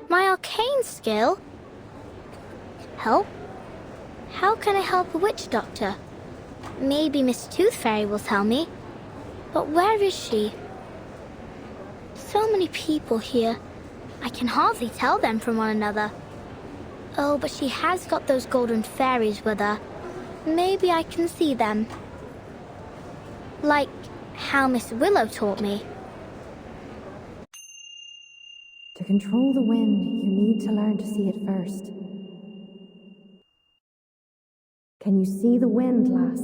My arcane skill? Help? How can I help a witch doctor? Maybe Miss Tooth Fairy will tell me. But where is she? So many people here. I can hardly tell them from one another. Oh, but she has got those golden fairies with her. Maybe I can see them. Like how Miss Willow taught me. To control the wind, you need to learn to see it first. Can you see the wind, lass?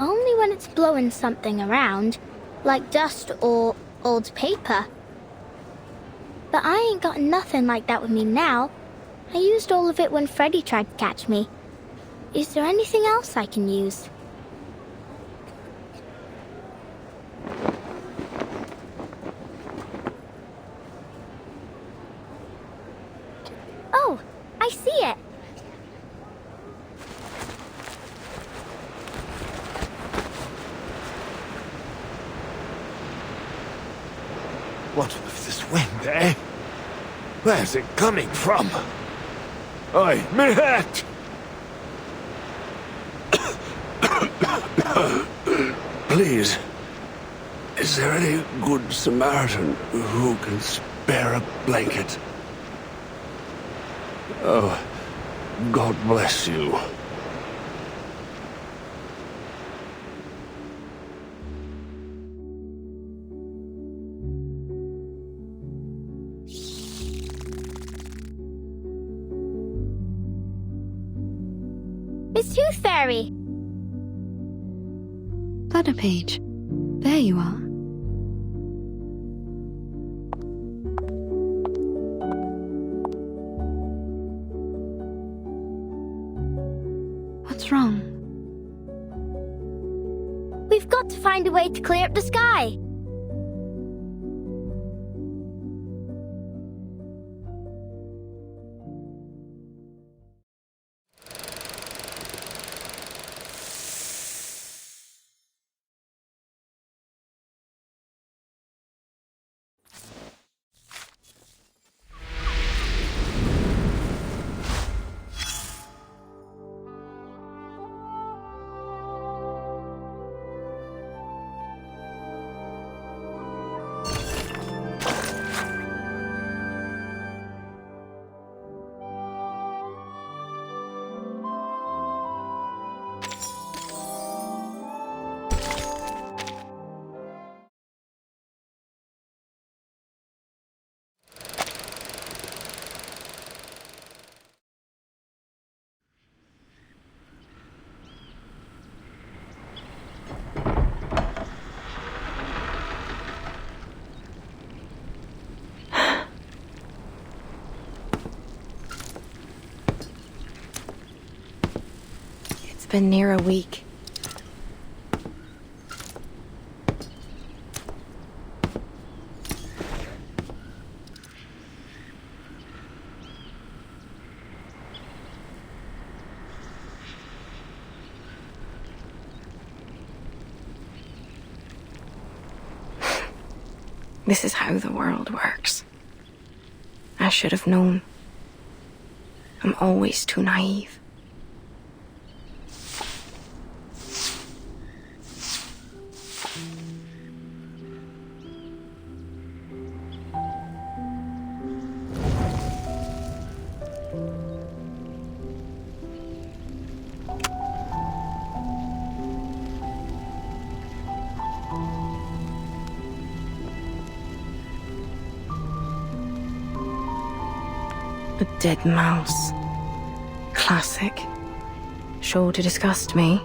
Only when it's blowing something around, like dust or old paper. But I ain't got nothing like that with me now. I used all of it when Freddy tried to catch me. Is there anything else I can use? Oh, I see it. What with this wind, eh? Where's it coming from? Oi, me hat! Please, is there any good Samaritan who can spare a blanket? Oh, God bless you. diary. Letter page. There you are. What's wrong? We've got to find a way to clear up the sky. It's been near a week. This is how the world works. I should have known. I'm always too naive. A dead mouse. Classic. Sure to disgust me.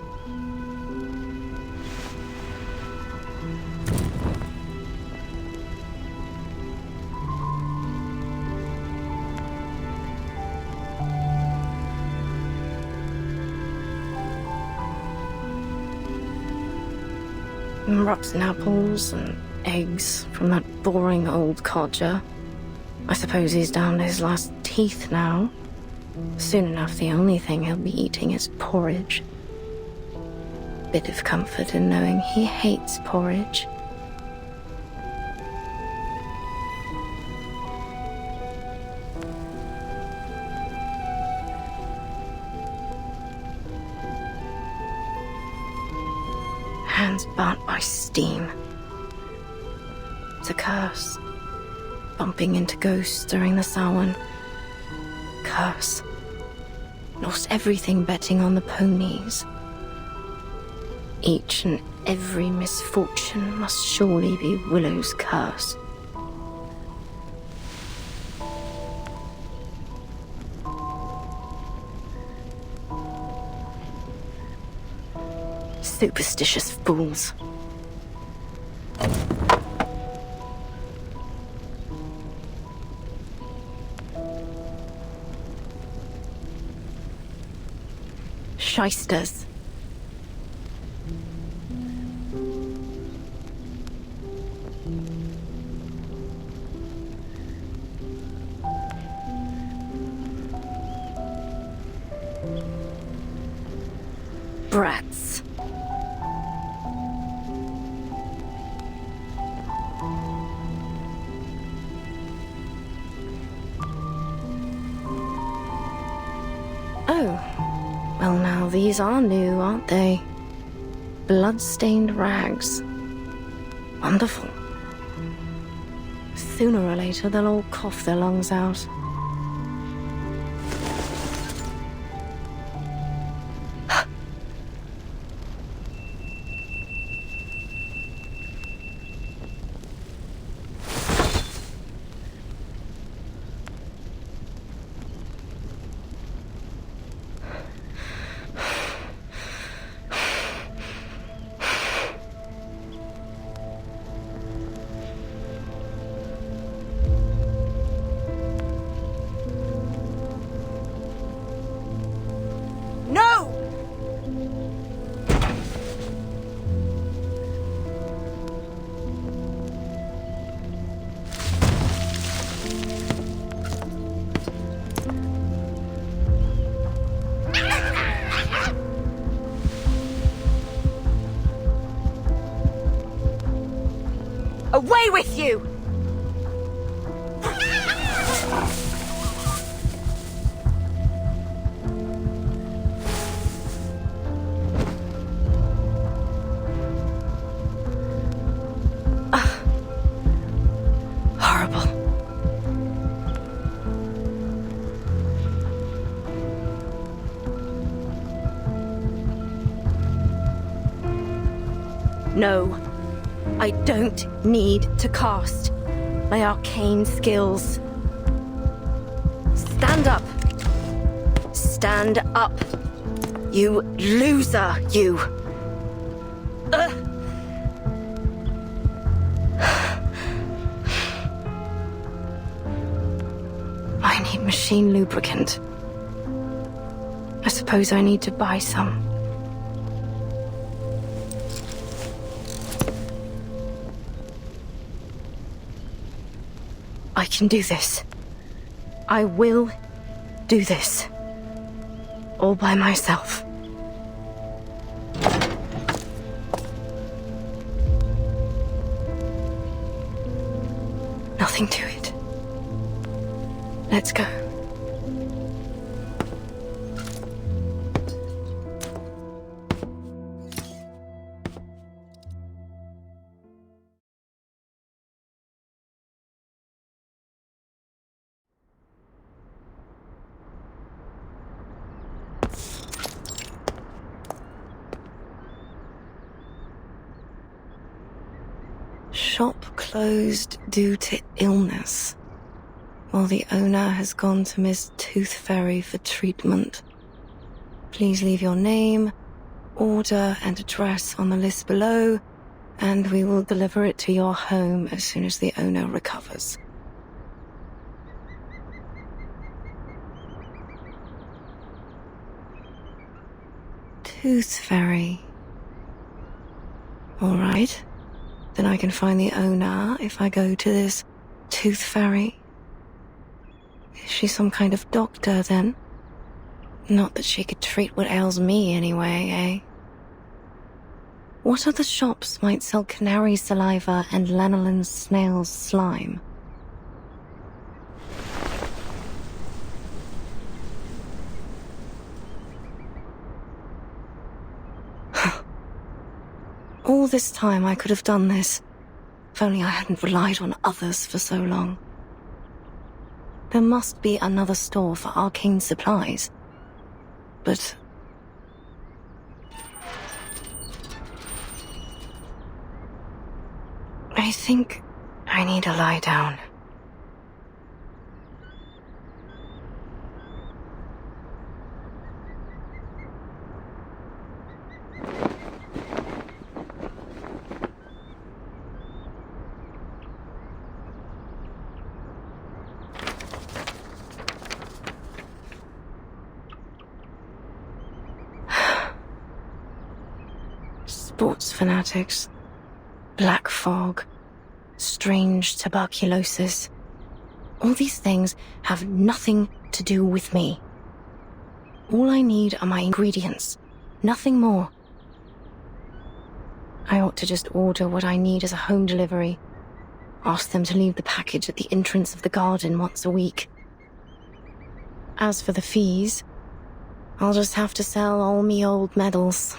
Rotten apples and eggs from that boring old codger. I suppose he's down to his last teeth now. Soon enough, the only thing he'll be eating is porridge. Bit of comfort in knowing he hates porridge. Hands burnt by steam. It's a curse. Bumping into ghosts during the Samhain. Curse. Lost everything betting on the ponies. Each and every misfortune must surely be Willow's curse. Superstitious fools. Shysters. Brats. Oh. Well, now these are new, aren't they? Blood-stained rags. Wonderful. Sooner or later, they'll all cough their lungs out. Away with you! Horrible. No, I don't need to cast my arcane skills. Stand up. Stand up. You loser, you. I need machine lubricant. I suppose I need to buy some. I can do this. I will do this. All by myself. Nothing to it. Let's go. Shop closed due to illness, while the owner has gone to Miss Tooth Fairy for treatment. Please leave your name, order, and address on the list below, and we will deliver it to your home as soon as the owner recovers. Tooth Fairy. All right. Then I can find the owner if I go to this Tooth Fairy. Is she some kind of doctor, then? Not that she could treat what ails me anyway, eh? What other shops might sell canary saliva and lanolin snail's slime? All this time I could have done this, if only I hadn't relied on others for so long. There must be another store for arcane supplies. But... I think I need to lie down. Sports fanatics, black fog, strange tuberculosis. All these things have nothing to do with me. All I need are my ingredients, nothing more. I ought to just order what I need as a home delivery. Ask them to leave the package at the entrance of the garden once a week. As for the fees, I'll just have to sell all me old medals.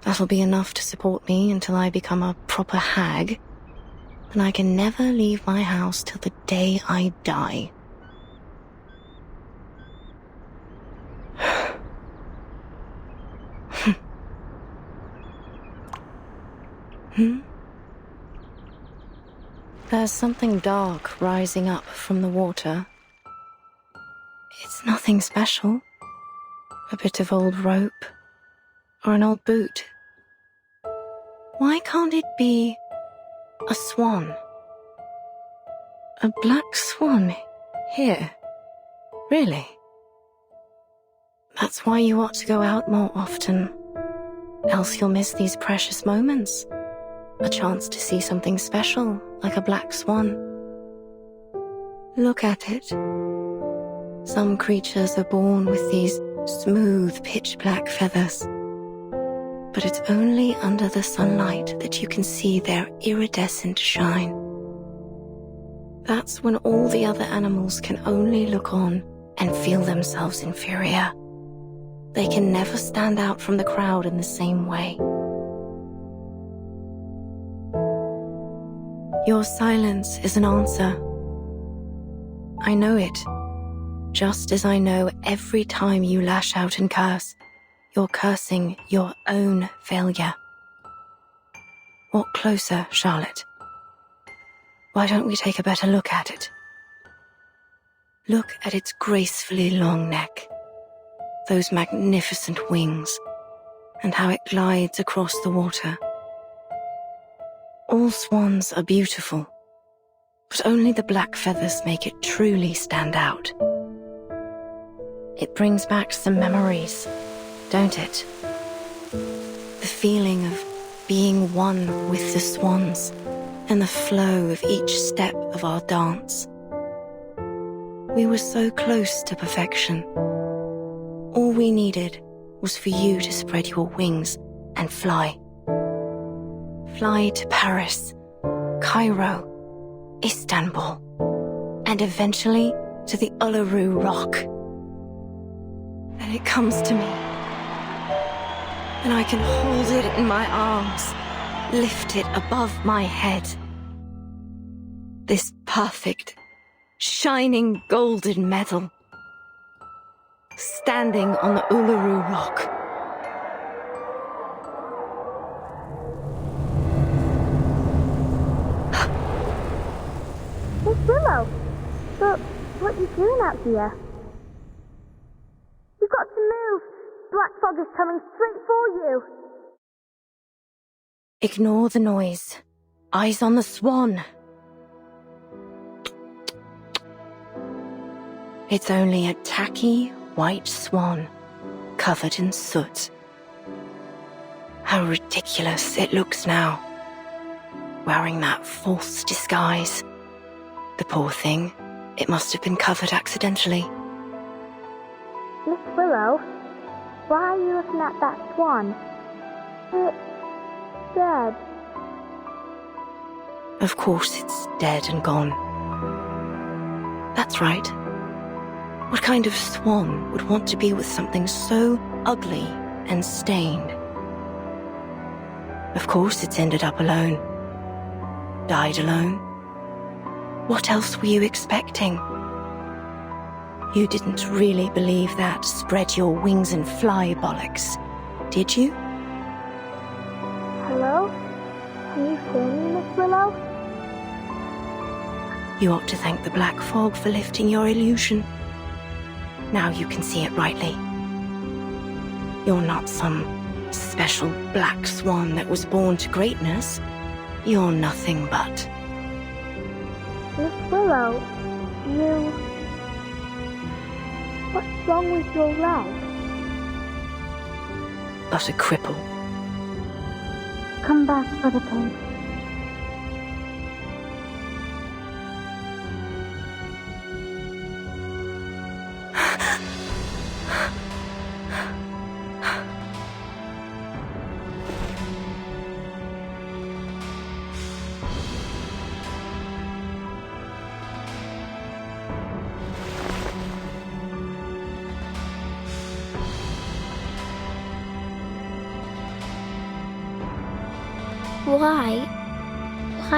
That'll be enough to support me until I become a proper hag. Then I can never leave my house till the day I die. There's something dark rising up from the water. It's nothing special. A bit of old rope. Or an old boot. Why can't it be a swan? A black swan here? Really? That's why you ought to go out more often. Else you'll miss these precious moments. A chance to see something special, like a black swan. Look at it. Some creatures are born with these smooth, pitch-black feathers. But it's only under the sunlight that you can see their iridescent shine. That's when all the other animals can only look on and feel themselves inferior. They can never stand out from the crowd in the same way. Your silence is an answer. I know it, just as I know every time you lash out and curse, you're cursing your own failure. Walk closer, Charlotte. Why don't we take a better look at it? Look at its gracefully long neck, those magnificent wings, and how it glides across the water. All swans are beautiful, but only the black feathers make it truly stand out. It brings back some memories, don't it? The feeling of being one with the swans and the flow of each step of our dance. We were so close to perfection. All we needed was for you to spread your wings and fly. Fly to Paris, Cairo, Istanbul, and eventually to the Uluru Rock. And it comes to me, and I can hold it in my arms, lift it above my head. This perfect, shining golden medal, standing on the Uluru Rock. Miss Willow, but what are you doing out here? You've got to move. Black fog is coming straight for you. Ignore the noise. Eyes on the swan. It's only a tacky white swan covered in soot. How ridiculous it looks now, wearing that false disguise. The poor thing, it must have been covered accidentally. Miss Willow, why are you looking at that swan? It's dead. Of course it's dead and gone. That's right. What kind of swan would want to be with something so ugly and stained? Of course it's ended up alone. Died alone. What else were you expecting? You didn't really believe that spread your wings and fly bollocks, did you? Hello? Can you hear me, Miss Willow? You ought to thank the black fog for lifting your illusion. Now you can see it rightly. You're not some special black swan that was born to greatness. You're nothing but... Miss Willow, you... What's wrong with your leg? but a cripple. Come back for the paint.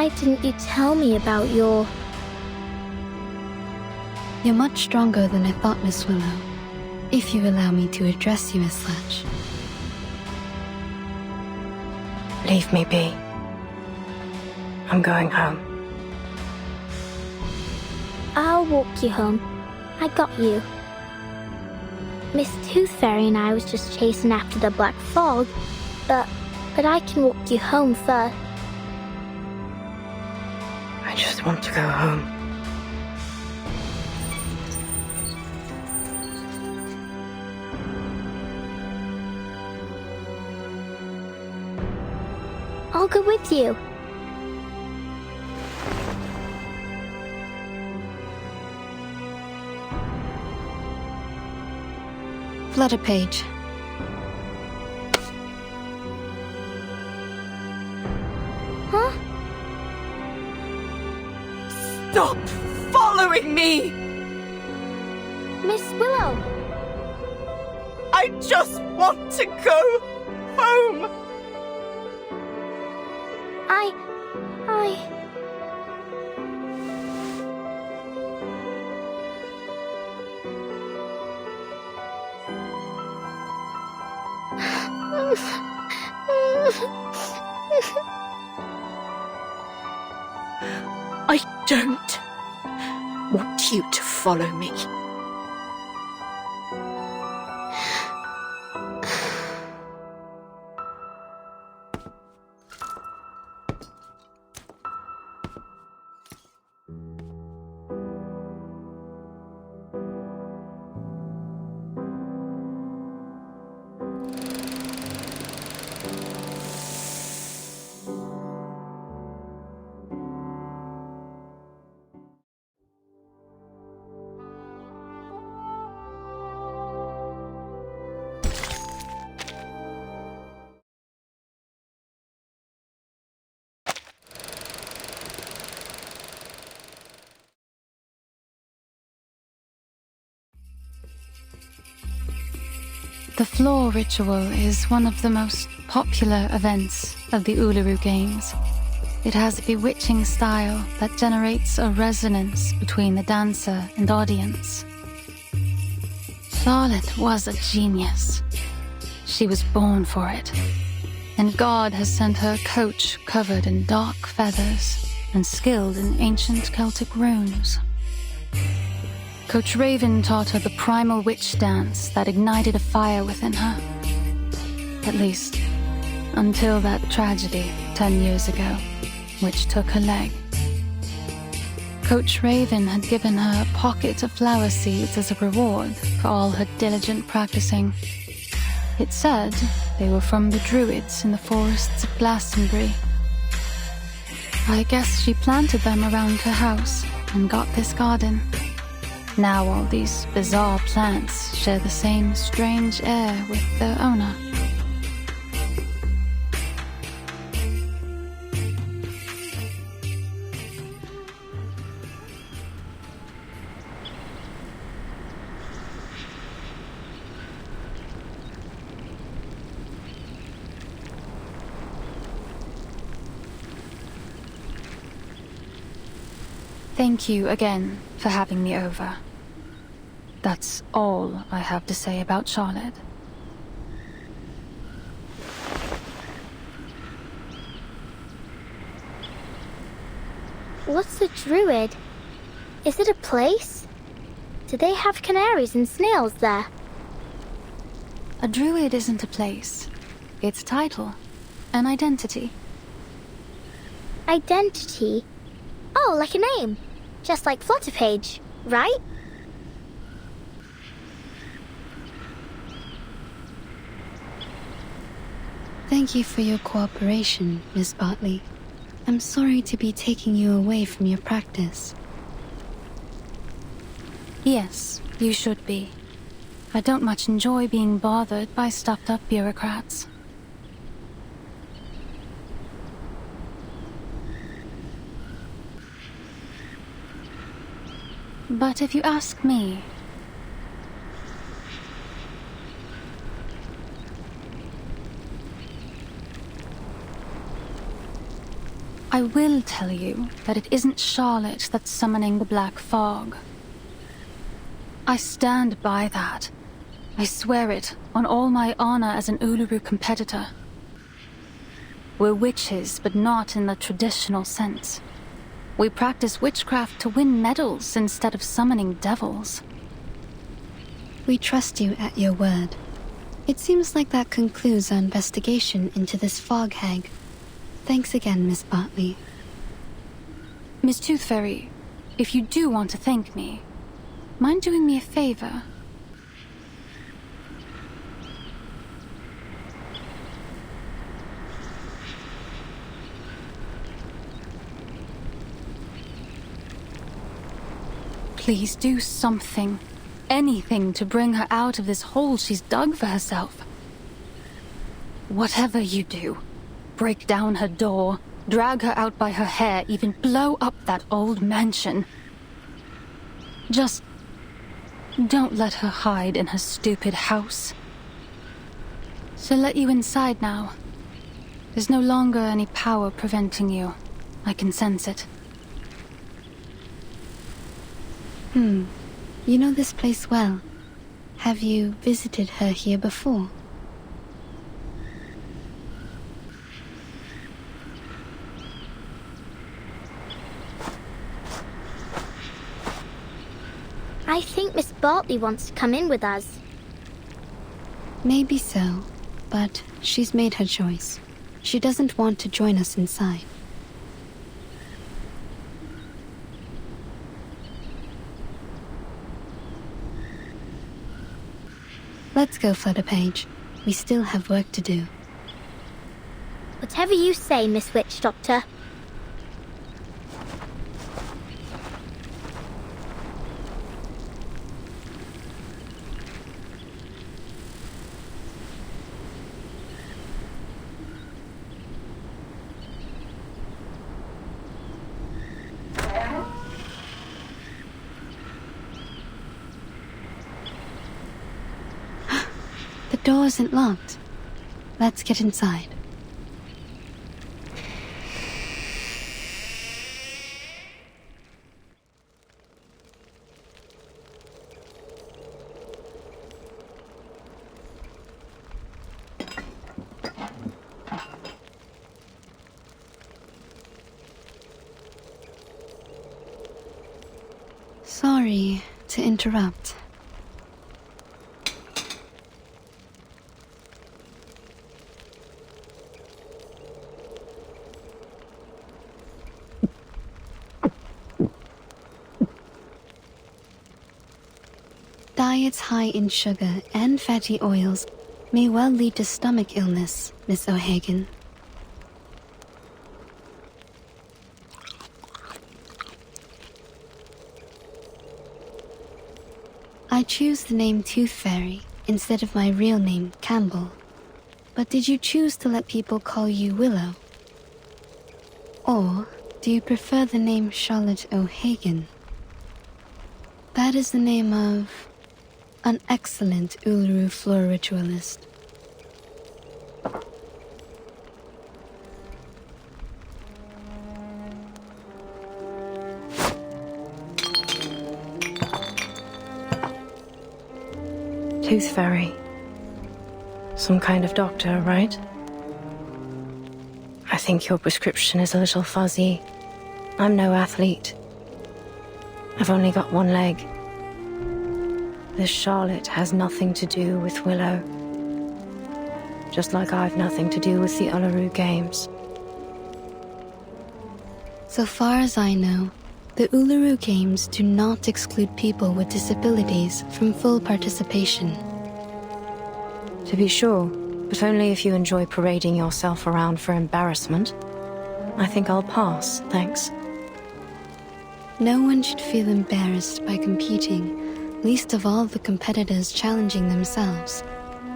Why didn't you tell me about your... You're much stronger than I thought, Miss Willow, if you allow me to address you as such. Leave me be. I'm going home. I'll walk you home. I got you. Miss Tooth Fairy and I was just chasing after the black fog, but I can walk you home first. I just want to go home. I'll go with you. Flutter Page. Stop following me! Miss Willow! I just want to go home! I... I don't want you to follow me. The floor ritual is one of the most popular events of the Uluru Games. It has a bewitching style that generates a resonance between the dancer and audience. Charlotte was a genius. She was born for it. And God has sent her a coach covered in dark feathers and skilled in ancient Celtic runes. Coach Raven taught her the primal witch dance that ignited a fire within her. At least, until that tragedy 10 years ago, which took her leg. Coach Raven had given her a pocket of flower seeds as a reward for all her diligent practicing. It said they were from the druids in the forests of Glastonbury. I guess she planted them around her house and got this garden. Now all these bizarre plants share the same strange air with their owner. Thank you again for having me over. That's all I have to say about Charlotte. What's the Druid? Is it a place? Do they have canaries and snails there? A druid isn't a place. It's a title. An identity. Identity? Oh, like a name. Just like Flutterpage, right? Thank you for your cooperation, Miss Bartley. I'm sorry to be taking you away from your practice. Yes, you should be. I don't much enjoy being bothered by stuffed-up bureaucrats. But if you ask me, I will tell you that it isn't Charlotte that's summoning the Black Fog. I stand by that. I swear it on all my honor as an Uluru competitor. We're witches, but not in the traditional sense. We practice witchcraft to win medals instead of summoning devils. We trust you at your word. It seems like that concludes our investigation into this fog hag. Thanks again, Miss Bartley. Miss Tooth Fairy, if you do want to thank me, mind doing me a favor? Please do something, anything to bring her out of this hole she's dug for herself. Whatever you do, break down her door, drag her out by her hair, even blow up that old mansion. Just don't let her hide in her stupid house. She'll let you inside now. There's no longer any power preventing you. I can sense it. You know this place well. Have you visited her here before? I think Miss Bartley wants to come in with us. Maybe so, but she's made her choice. She doesn't want to join us inside. Let's go, Flutterpage. We still have work to do. Whatever you say, Miss Witch Doctor. The door isn't locked. Let's get inside. Sorry to interrupt. Diets high in sugar and fatty oils may well lead to stomach illness, Miss O'Hagan. I choose the name Tooth Fairy instead of my real name, Campbell. But did you choose to let people call you Willow? Or do you prefer the name Charlotte O'Hagan? That is the name of an excellent Uluru floor ritualist. Tooth Fairy. Some kind of doctor, right? I think your prescription is a little fuzzy. I'm no athlete. I've only got one leg. This Charlotte has nothing to do with Willow. Just like I've nothing to do with the Uluru Games. So far as I know, the Uluru Games do not exclude people with disabilities from full participation. To be sure, but only if you enjoy parading yourself around for embarrassment. I think I'll pass, thanks. No one should feel embarrassed by competing, least of all the competitors challenging themselves.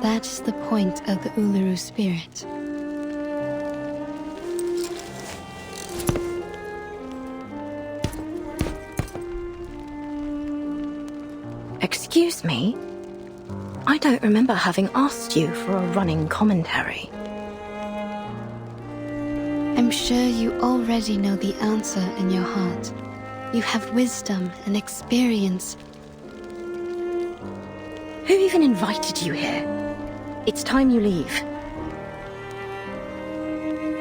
That is the point of the Uluru spirit. Excuse me? I don't remember having asked you for a running commentary. I'm sure you already know the answer in your heart. You have wisdom and experience. Who even invited you here? It's time you leave.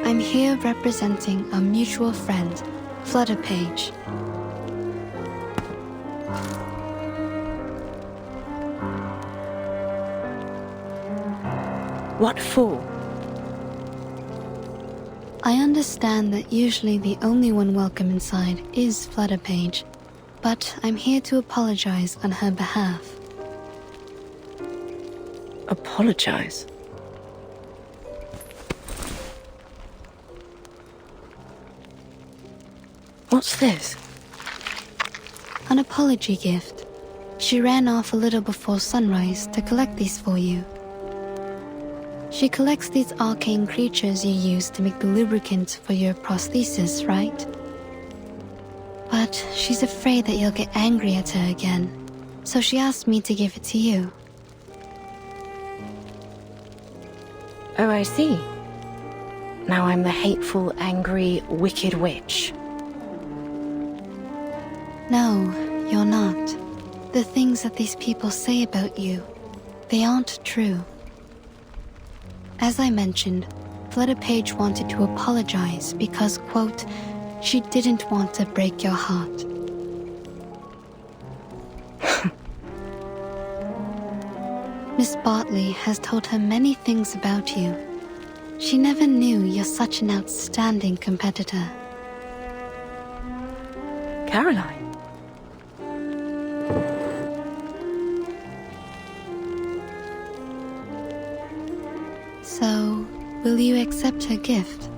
I'm here representing a mutual friend, Flutterpage. What for? I understand that usually the only one welcome inside is Flutterpage, but I'm here to apologize on her behalf. Apologize? What's this? An apology gift. She ran off a little before sunrise to collect these for you. She collects these arcane creatures you use to make the lubricant for your prosthesis, right? But she's afraid that you'll get angry at her again, so she asked me to give it to you. Oh, I see. Now I'm the hateful, angry, wicked witch. No, you're not. The things that these people say about you, they aren't true. As I mentioned, Fleda Page wanted to apologize because, quote, she didn't want to break your heart. Miss Bartley has told her many things about you. She never knew you're such an outstanding competitor. Caroline? So, will you accept her gift?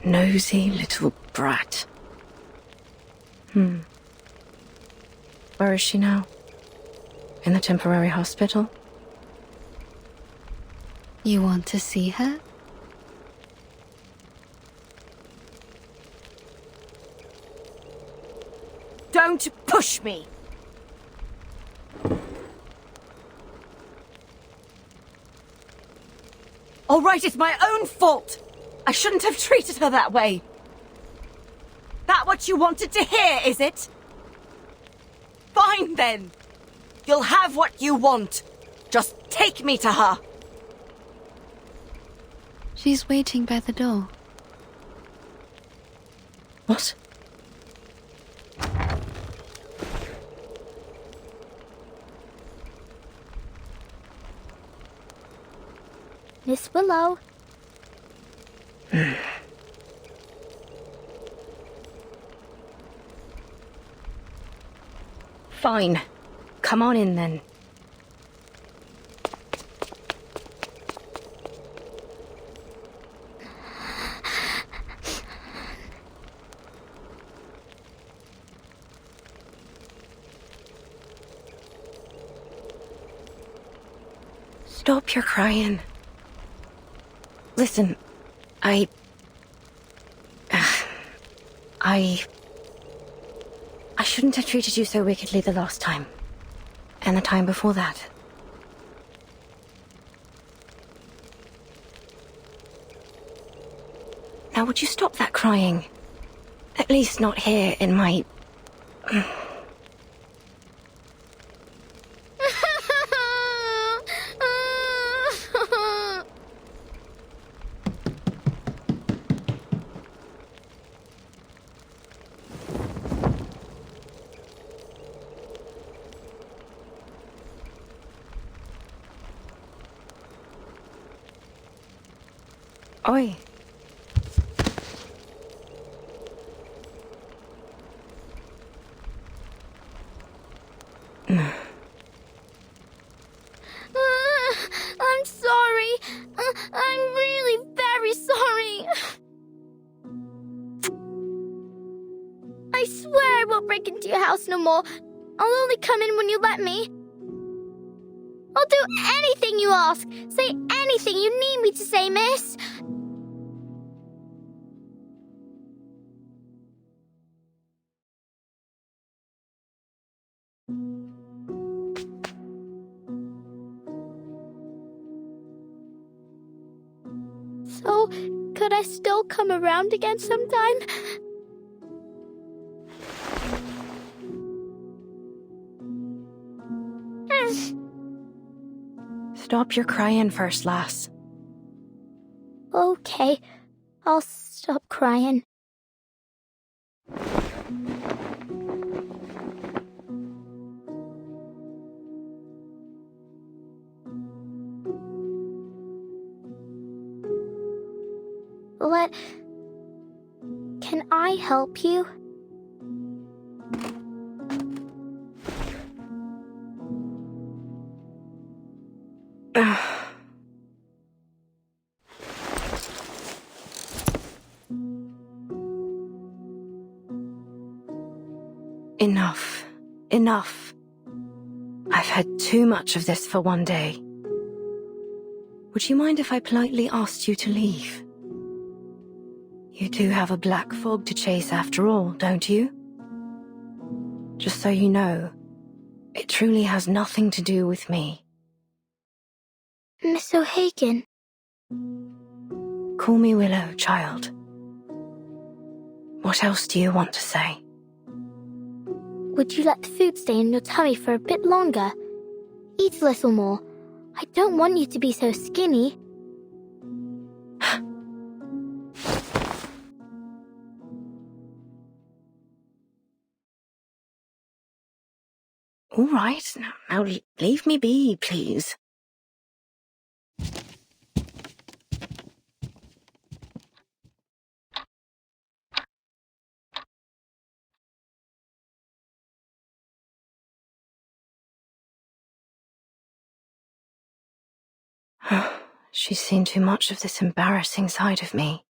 Nosy little brat. Where is she now? In the temporary hospital? You want to see her? Don't push me! All right, it's my own fault! I shouldn't have treated her that way! That what you wanted to hear, is it? Fine then! You'll have what you want. Just take me to her! She's waiting by the door. What? Miss Willow. Fine. Come on in then. Stop your crying. Listen, I shouldn't have treated you so wickedly the last time. And the time before that. Now would you stop that crying? At least not here in my... Oi. I'm sorry. I'm really very sorry. I swear I won't break into your house no more. I'll only come in when you let me. I'll do anything you ask. Say anything you need me to say, miss. So, could I still come around again sometime? Stop your crying first, lass. Okay, I'll stop crying. Can I help you? Enough. Enough. I've had too much of this for one day. Would you mind if I politely asked you to leave? You do have a black fog to chase after all, don't you? Just so you know, it truly has nothing to do with me. Miss O'Hagan. Call me Willow, child. What else do you want to say? Would you let the food stay in your tummy for a bit longer? Eat a little more. I don't want you to be so skinny. All right, now leave me be, please. She's seen too much of this embarrassing side of me.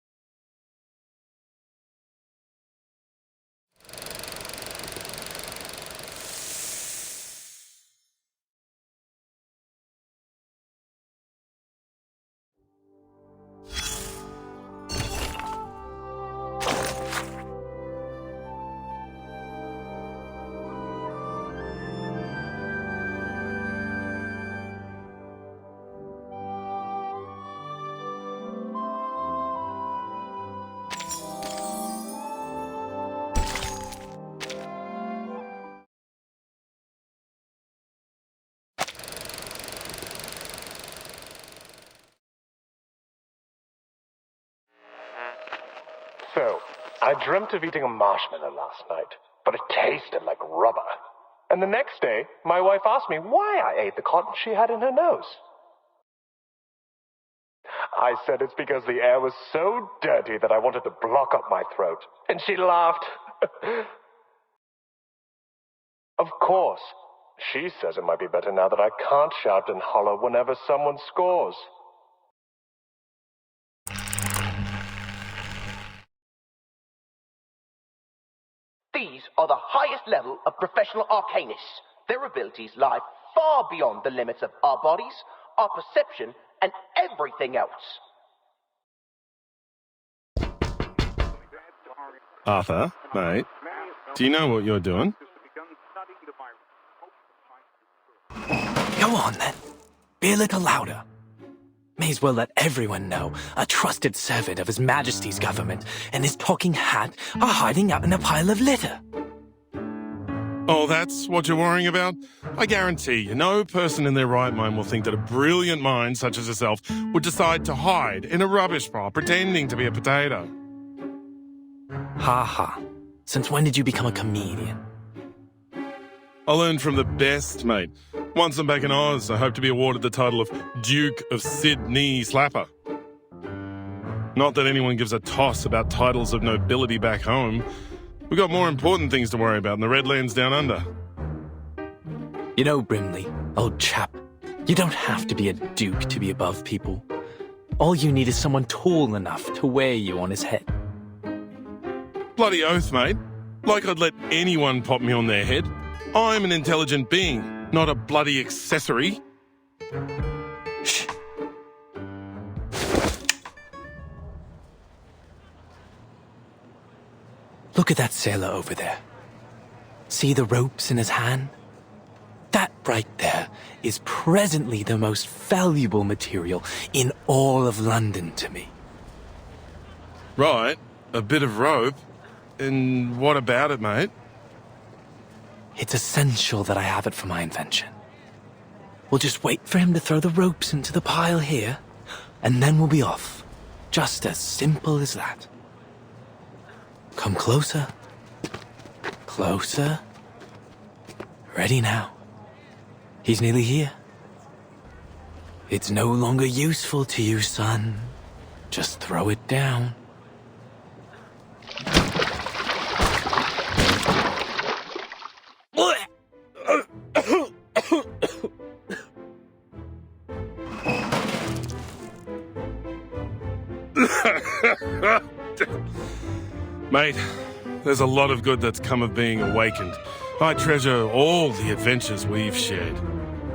So, I dreamt of eating a marshmallow last night, but it tasted like rubber. And the next day, my wife asked me why I ate the cotton she had in her nose. I said it's because the air was so dirty that I wanted to block up my throat. And she laughed. Of course, she says it might be better now that I can't shout and holler whenever someone scores. These are the highest level of professional arcanists. Their abilities lie far beyond the limits of our bodies, our perception, and everything else. Arthur, mate, do you know what you're doing? Go on, then. Be a little louder. May as well let everyone know a trusted servant of His Majesty's government and his talking hat are hiding out in a pile of litter. Oh, that's what you're worrying about? I guarantee you, no person in their right mind will think that a brilliant mind such as yourself would decide to hide in a rubbish pile pretending to be a potato. Ha ha. Since when did you become a comedian? I learned from the best, mate. Once I'm back in Oz, I hope to be awarded the title of Duke of Sydney Slapper. Not that anyone gives a toss about titles of nobility back home. We've got more important things to worry about in the Redlands down under. You know, Brimley, old chap, you don't have to be a duke to be above people. All you need is someone tall enough to wear you on his head. Bloody oath, mate. Like I'd let anyone pop me on their head. I'm an intelligent being, not a bloody accessory. Shh. Look at that sailor over there. See the ropes in his hand? That right there is presently the most valuable material in all of London to me. Right, a bit of rope. And what about it, mate? It's essential that I have it for my invention. We'll just wait for him to throw the ropes into the pile here, and then we'll be off. Just as simple as that. Come closer. Closer. Ready now. He's nearly here. It's no longer useful to you, son. Just throw it down. Mate, There's a lot of good that's come of being awakened. I treasure all the adventures we've shared.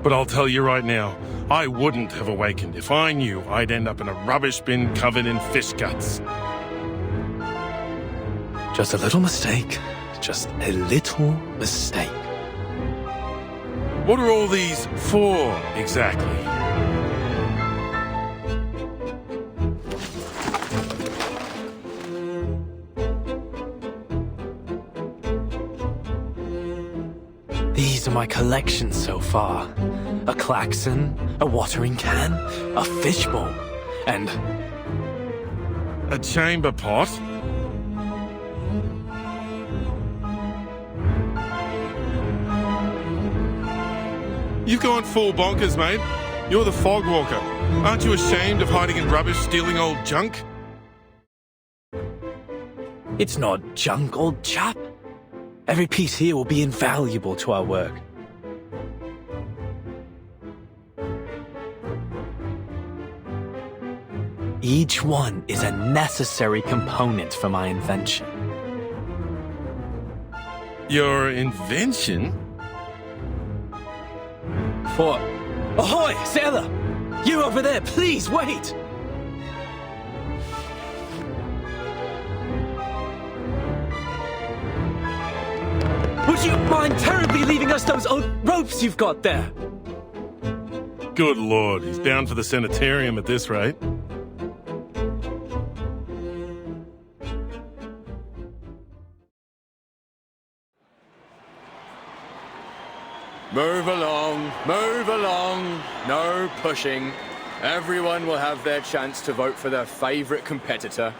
But I'll tell you right now, I wouldn't have awakened if I knew I'd end up in a rubbish bin covered in fish guts. Just a little mistake. Just a little mistake. What are all these for, exactly? These are my collections so far. A klaxon, a watering can, a fishbowl, and... a chamber pot? You've gone full bonkers, mate. You're the fog walker. Aren't you ashamed of hiding in rubbish, stealing old junk? It's not junk, old chap. Every piece here will be invaluable to our work. Each one is a necessary component for my invention. Your invention? For... Ahoy, sailor! You over there, please wait! Would you mind terribly leaving us those old ropes you've got there? Good lord, he's bound for the sanitarium at this rate. Move along, no pushing. Everyone will have their chance to vote for their favourite competitor.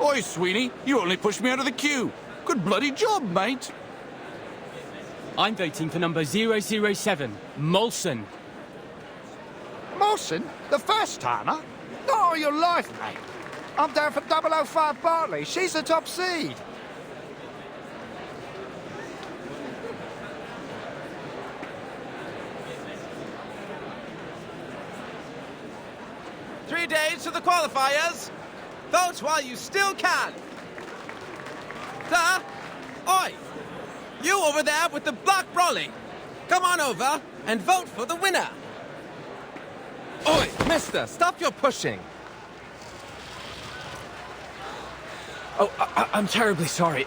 Oi, Sweeney, you only pushed me out of the queue. Good bloody job, mate. I'm voting for number 007, Molson. Molson? The first timer? Not all your life, mate. I'm down for 005 Bartley. She's the top seed. Three days to the qualifiers. Vote while you still can. Sir? Oi! You over there with the black brolly. Come on over and vote for the winner. Oi, mister, stop your pushing. Oh, I'm terribly sorry.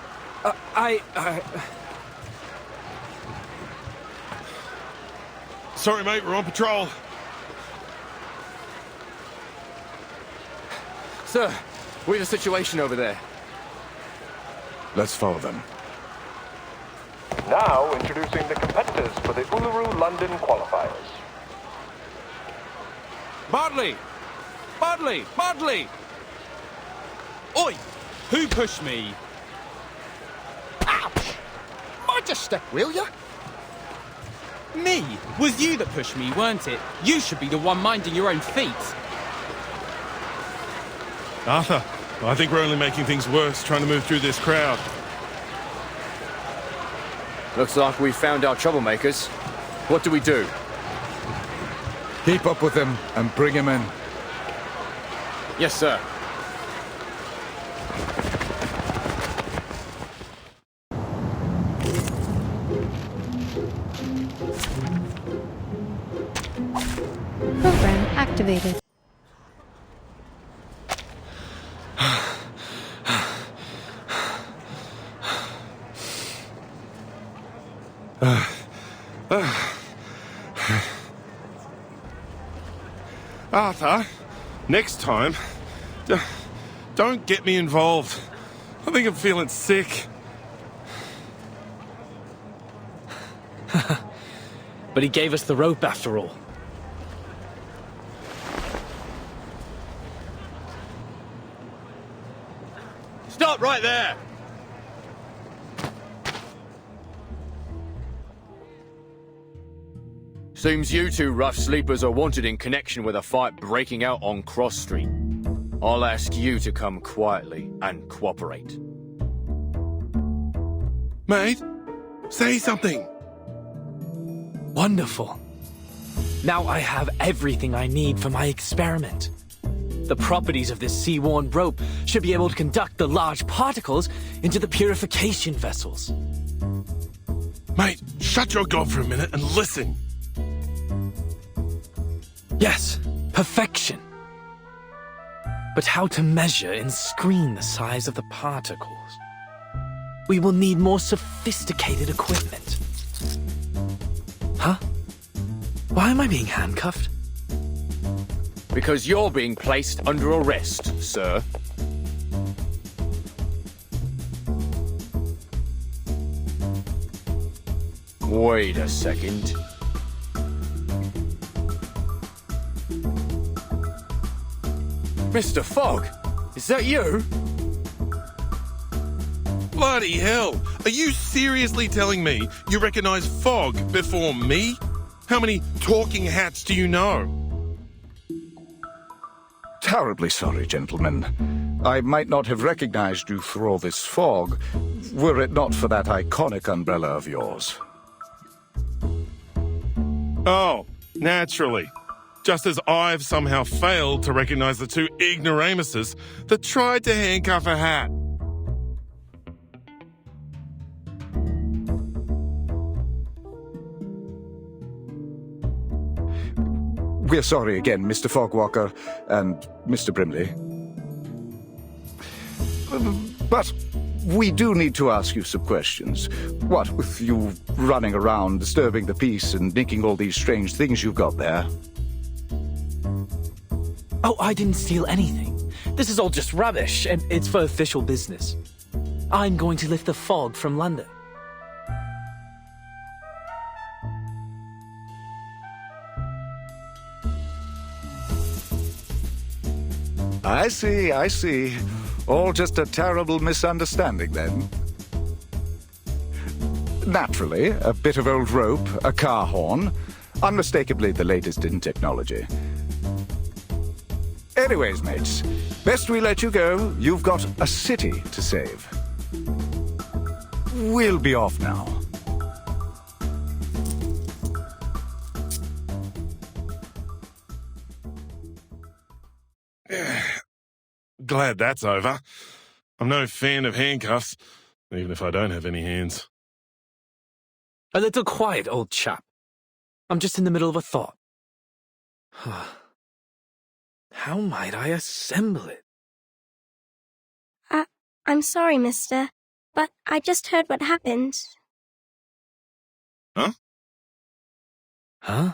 Sorry, mate, we're on patrol. Sir, we have a situation over there. Let's follow them. Now introducing the competitors for the Uluru London qualifiers. Bartley! Bartley! Bartley! Oi! Who pushed me? Ouch! Mind your step, will ya? Me? Was you that pushed me, weren't it? You should be the one minding your own feet. Arthur, I think we're only making things worse trying to move through this crowd. Looks like we found our troublemakers. What do we do? Keep up with him and bring him in. Yes, sir. Program activated. Arthur, next time, don't get me involved. I think I'm feeling sick. But he gave us the rope after all. Stop right there! Seems you two rough sleepers are wanted in connection with a fight breaking out on Cross Street. I'll ask you to come quietly and cooperate. Mate, say something. Wonderful. Now I have everything I need for my experiment. The properties of this sea-worn rope should be able to conduct the large particles into the purification vessels. Mate, shut your gob for a minute and listen. Yes, perfection. But how to measure and screen the size of the particles? We will need more sophisticated equipment. Huh? Why am I being handcuffed? Because you're being placed under arrest, sir. Wait a second. Mr. Fogg, is that you? Bloody hell! Are you seriously telling me you recognize Fogg before me? How many talking hats do you know? Terribly sorry, gentlemen. I might not have recognized you through all this fog, were it not for that iconic umbrella of yours. Oh, naturally. Just as I've somehow failed to recognize the two ignoramuses that tried to handcuff a hat. We're sorry again, Mr. Fogwalker and Mr. Brimley. But we do need to ask you some questions. What with you running around, disturbing the peace, and nicking all these strange things you've got there? Oh, I didn't steal anything. This is all just rubbish, and it's for official business. I'm going to lift the fog from London. I see. All just a terrible misunderstanding, then. Naturally, a bit of old rope, a car horn, unmistakably the latest in technology. Anyways, mates, best we let you go. You've got a city to save. We'll be off now. Glad that's over. I'm no fan of handcuffs, even if I don't have any hands. A little quiet, old chap. I'm just in the middle of a thought. How might I assemble it? I'm sorry, mister, but I just heard what happened. Huh? Huh?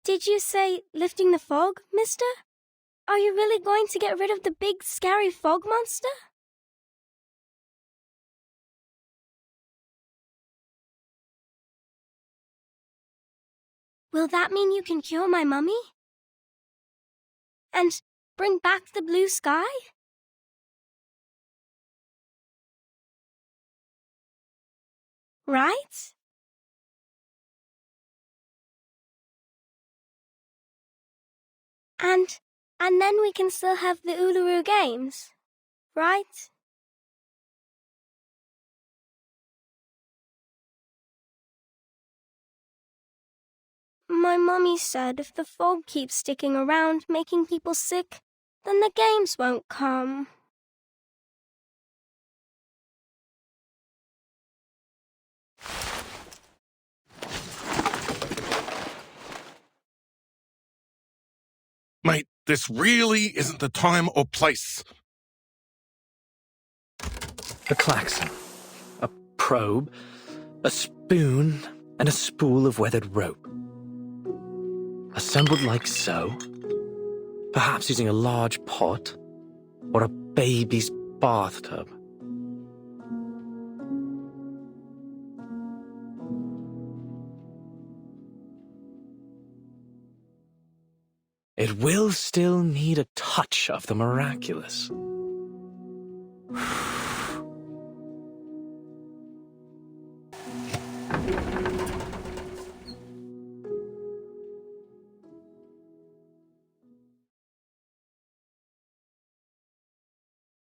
Did you say lifting the fog, mister? Are you really going to get rid of the big, scary fog monster? Will that mean you can cure my mummy? And bring back the blue sky? Right? And then we can still have the Uluru Games, right? My mummy said if the fog keeps sticking around, making people sick, then the games won't come. Mate, this really isn't the time or place. A klaxon, a probe, a spoon, and a spool of weathered rope. Assembled like so, perhaps using a large pot or a baby's bathtub. It will still need a touch of the miraculous.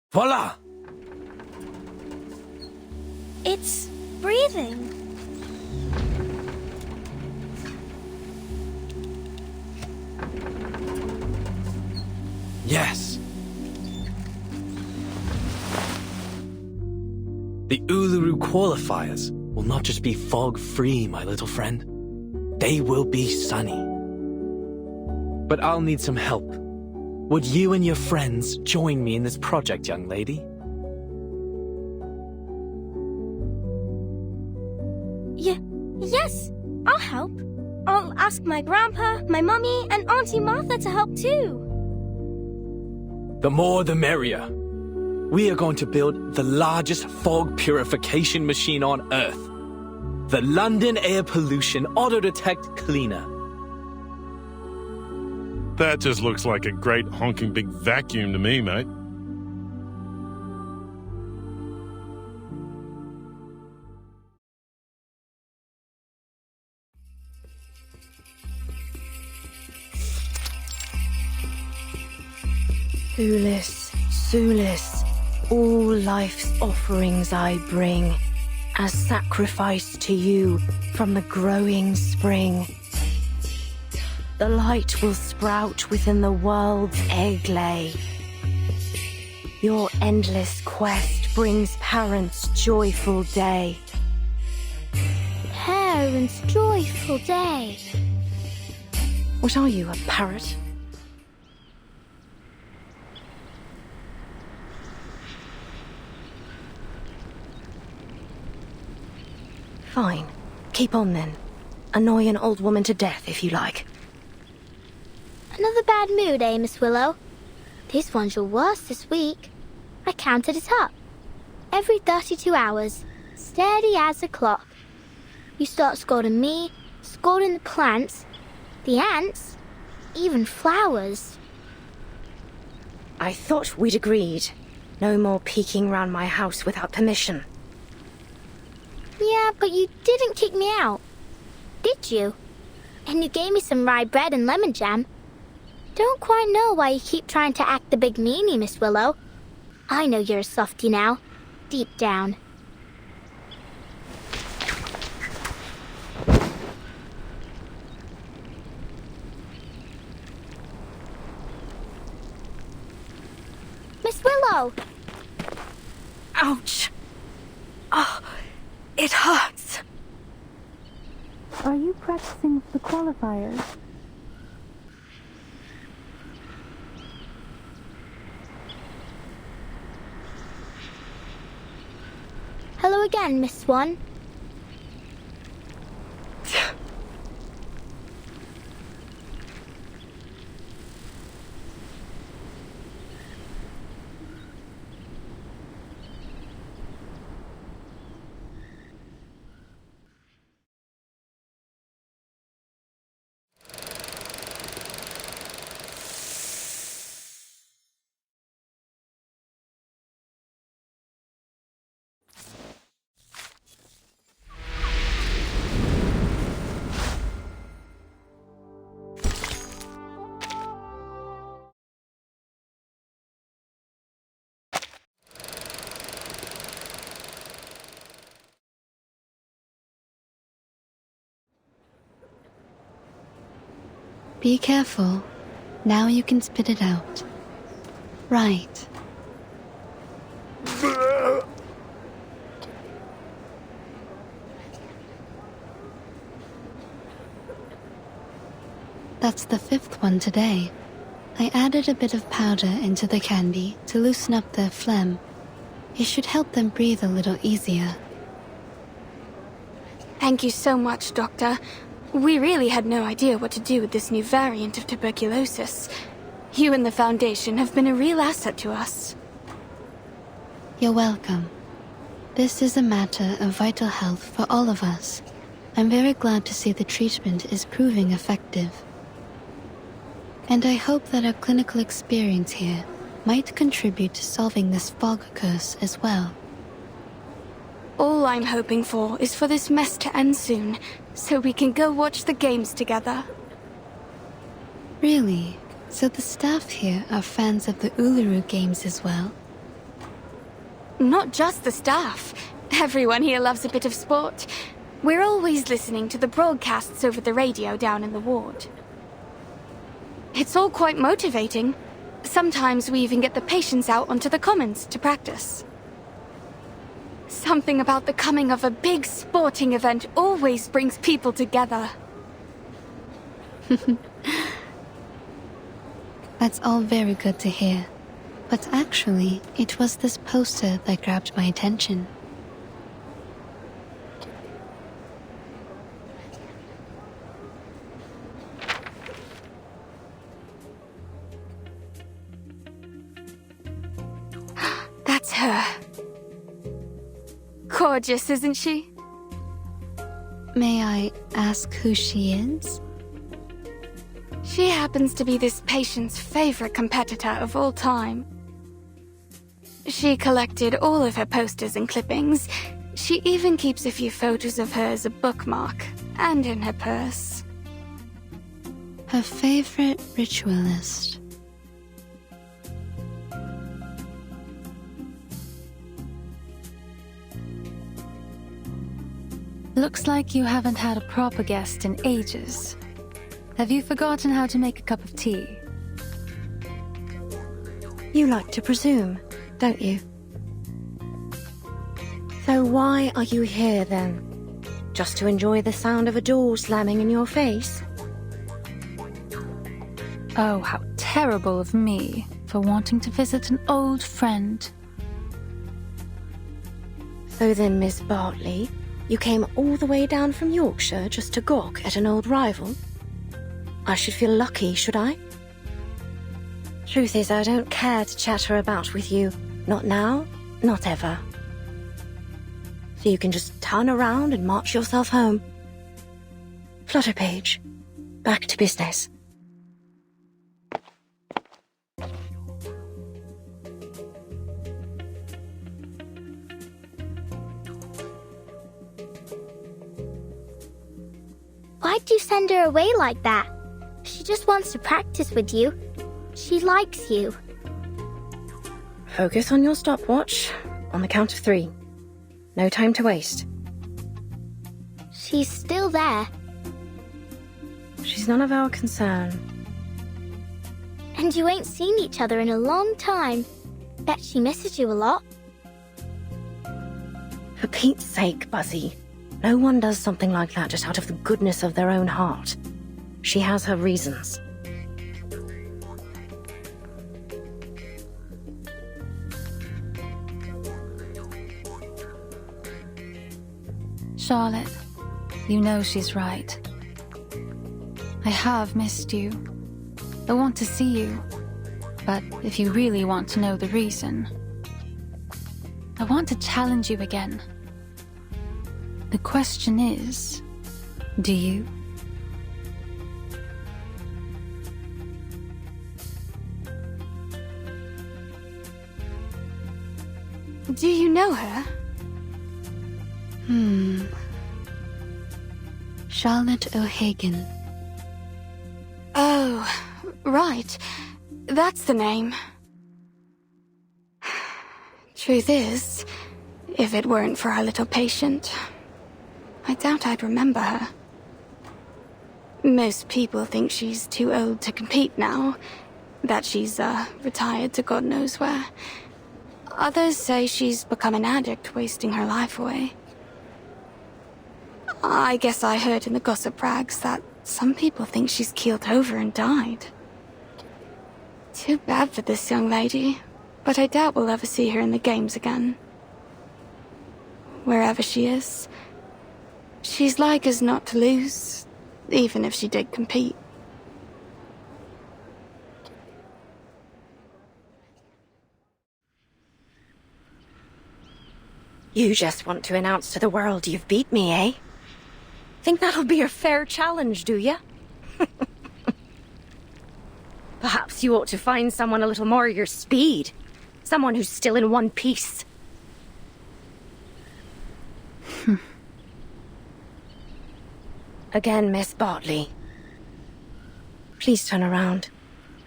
Voila! It's breathing. Yes. The Uluru qualifiers will not just be fog-free, my little friend. They will be sunny. But I'll need some help. Would you and your friends join me in this project, young lady? Yes, I'll help. I'll ask my grandpa, my mummy, and Auntie Martha to help too. The more the merrier. We are going to build the largest fog purification machine on Earth. The London Air Pollution Auto-Detect Cleaner. That just looks like a great honking big vacuum to me, mate. Thulis, Sulis, all life's offerings I bring, as sacrifice to you from the growing spring. The light will sprout within the world's egg lay. Your endless quest brings parents' joyful day. Parents' joyful day. What are you, a parrot? Fine. Keep on then. Annoy an old woman to death if you like. Another bad mood, eh, Miss Willow? This one's your worst this week. I counted it up. Every 32 hours, steady as a clock. You start scolding me, scolding the plants, the ants, even flowers. I thought we'd agreed. No more peeking round my house without permission. Yeah, but you didn't kick me out, did you? And you gave me some rye bread and lemon jam. Don't quite know why you keep trying to act the big meanie, Miss Willow. I know you're a softie now, deep down. Miss Willow! Ouch! Oh, it hurts. Are you practicing for the qualifiers? Hello again, Miss Swan. Be careful. Now you can spit it out. Right. That's the 5th one today. I added a bit of powder into the candy to loosen up their phlegm. It should help them breathe a little easier. Thank you so much, Doctor. We really had no idea what to do with this new variant of tuberculosis. You and the Foundation have been a real asset to us. You're welcome. This is a matter of vital health for all of us. I'm very glad to see the treatment is proving effective. And I hope that our clinical experience here might contribute to solving this fog curse as well. All I'm hoping for is for this mess to end soon, so we can go watch the games together. Really? So the staff here are fans of the Uluru games as well? Not just the staff. Everyone here loves a bit of sport. We're always listening to the broadcasts over the radio down in the ward. It's all quite motivating. Sometimes we even get the patients out onto the commons to practice. Something about the coming of a big sporting event always brings people together. That's all very good to hear. But actually, it was this poster that grabbed my attention. That's her. Gorgeous, isn't she? May I ask who she is? She happens to be this patient's favorite competitor of all time. She collected all of her posters and clippings. She even keeps a few photos of her as a bookmark, and in her purse. Her favorite ritualist. Looks like you haven't had a proper guest in ages. Have you forgotten how to make a cup of tea? You like to presume, don't you? So why are you here then? Just to enjoy the sound of a door slamming in your face? Oh, how terrible of me for wanting to visit an old friend. So then, Miss Bartley, you came all the way down from Yorkshire just to gawk at an old rival? I should feel lucky, should I? Truth is, I don't care to chatter about with you. Not now, not ever. So you can just turn around and march yourself home. Flutterpage, back to business. Why'd you send her away like that? She just wants to practice with you. She likes you. Focus on your stopwatch. On the count of 3. No time to waste. She's still there. She's none of our concern. And you ain't seen each other in a long time. Bet she misses you a lot. For Pete's sake, Buzzy. No one does something like that just out of the goodness of their own heart. She has her reasons. Charlotte, you know she's right. I have missed you. I want to see you. But if you really want to know the reason, I want to challenge you again. The question is, do you? Do you know her? Charlotte O'Hagan. Oh, right. That's the name. Truth is, if it weren't for our little patient, I doubt I'd remember her. Most people think she's too old to compete now, that she's retired to God knows where. Others say she's become an addict, wasting her life away. I guess I heard in the gossip rags that some people think she's keeled over and died. Too bad for this young lady, but I doubt we'll ever see her in the games again. Wherever she is, she's like as not to lose, even if she did compete. You just want to announce to the world you've beat me, eh? Think that'll be a fair challenge, do ya? Perhaps you ought to find someone a little more your speed. Someone who's still in one piece. Again, Miss Bartley. Please turn around.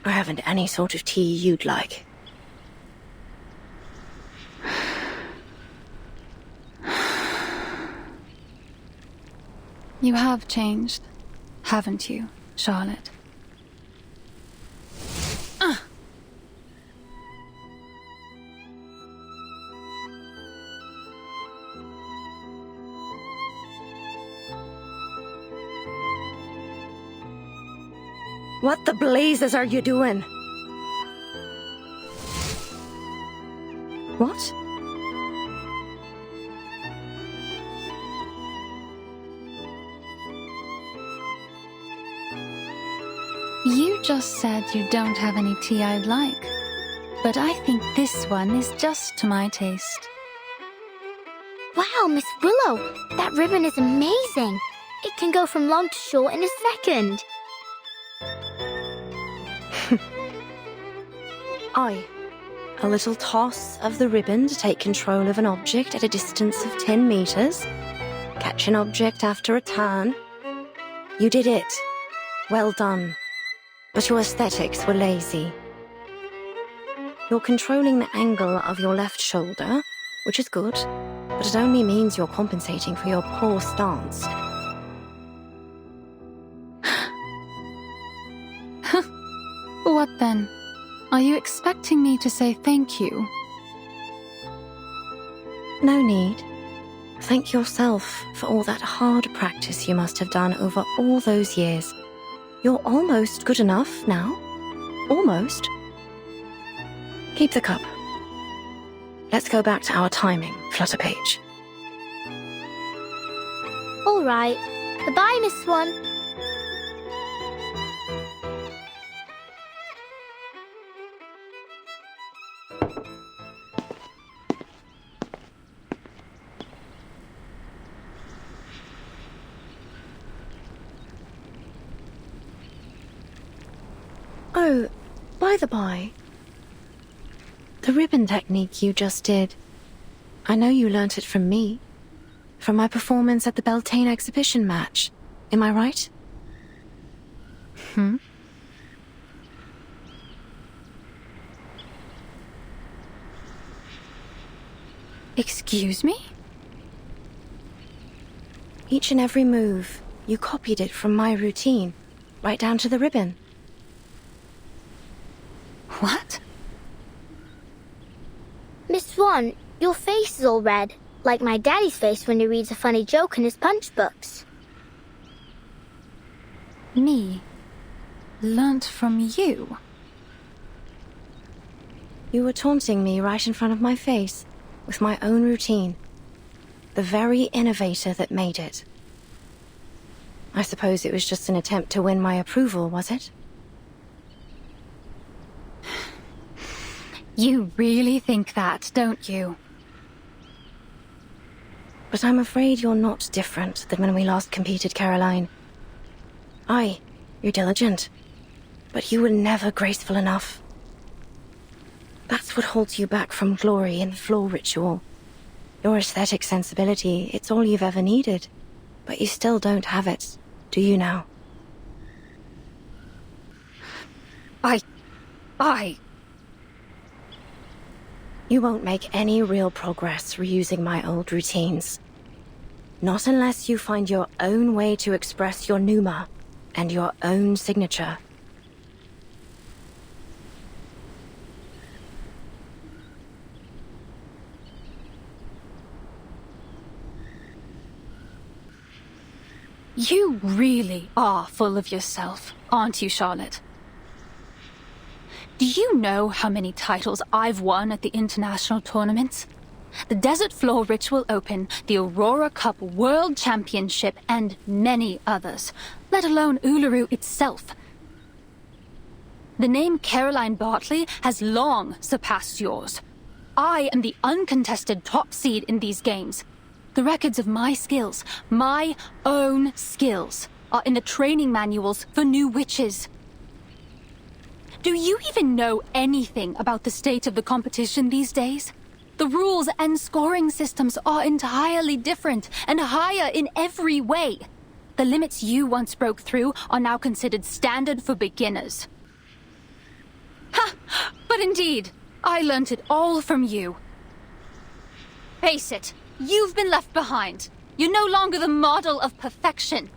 I haven't any sort of tea you'd like. You have changed, haven't you, Charlotte? What the blazes are you doing? What? You just said you don't have any tea I'd like, but I think this one is just to my taste. Wow, Miss Willow, that ribbon is amazing. It can go from long to short in a second. Aye. A little toss of the ribbon to take control of an object at a distance of 10 meters. Catch an object after a turn. You did it. Well done. But your aesthetics were lazy. You're controlling the angle of your left shoulder, which is good, but it only means you're compensating for your poor stance. What then? Are you expecting me to say thank you? No need. Thank yourself for all that hard practice you must have done over all those years. You're almost good enough now. Almost. Keep the cup. Let's go back to our timing, Flutterpage. All right. Goodbye, Miss Swan. Oh, by the by, the ribbon technique you just did, I know you learnt it from me, from my performance at the Beltane exhibition match. Am I right? Excuse me? Each and every move, you copied it from my routine, right down to the ribbon. What? Miss Swan, your face is all red, like my daddy's face when he reads a funny joke in his punch books. Me? Learnt from you? You were taunting me right in front of my face, with my own routine. The very innovator that made it. I suppose it was just an attempt to win my approval, was it? You really think that, don't you? But I'm afraid you're not different than when we last competed, Caroline. Aye, you're diligent, but you were never graceful enough. That's what holds you back from glory in the floor ritual. Your aesthetic sensibility, it's all you've ever needed. But you still don't have it, do you now? You won't make any real progress reusing my old routines. Not unless you find your own way to express your pneuma and your own signature. You really are full of yourself, aren't you, Charlotte? Do you know how many titles I've won at the international tournaments? The Desert Floor Ritual Open, the Aurora Cup World Championship, and many others, let alone Uluru itself. The name Caroline Bartley has long surpassed yours. I am the uncontested top seed in these games. The records of my skills, my own skills, are in the training manuals for new witches. Do you even know anything about the state of the competition these days? The rules and scoring systems are entirely different and higher in every way. The limits you once broke through are now considered standard for beginners. Ha! But indeed, I learnt it all from you. Face it, you've been left behind. You're no longer the model of perfection.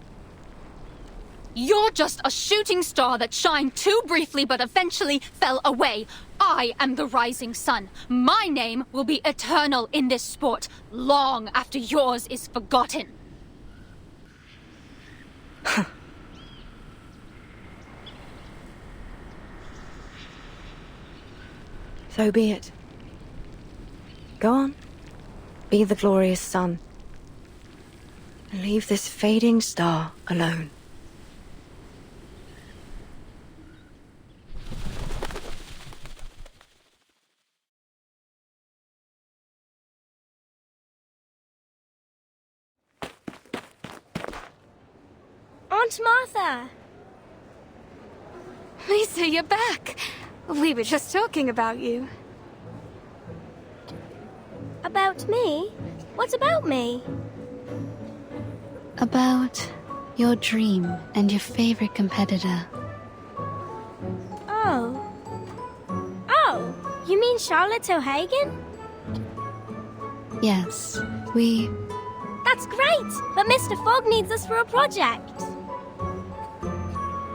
You're just a shooting star that shined too briefly but eventually fell away. I am the rising sun. My name will be eternal in this sport, long after yours is forgotten. So be it. Go on. Be the glorious sun. And leave this fading star alone. Aunt Martha! Lisa, you're back. We were just talking about you. About me? What about me? About your dream and your favorite competitor. Oh. Oh, you mean Charlotte O'Hagan? Yes, we... That's great! But Mr. Fogg needs us for a project.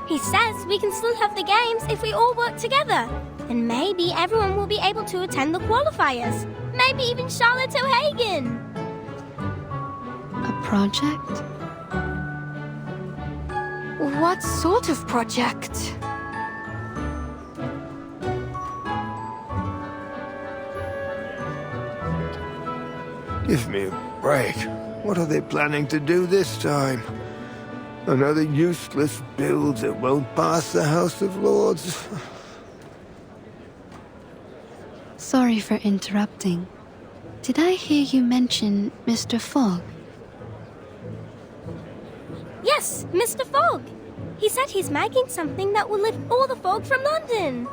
He says we can still have the games if we all work together. And maybe everyone will be able to attend the qualifiers. Maybe even Charlotte O'Hagan. A project? What sort of project? Give me a break. What are they planning to do this time? Another useless bill that won't pass the House of Lords? Sorry for interrupting. Did I hear you mention Mr. Fogg? Yes, Mr. Fogg. He said he's making something that will lift all the fog from London.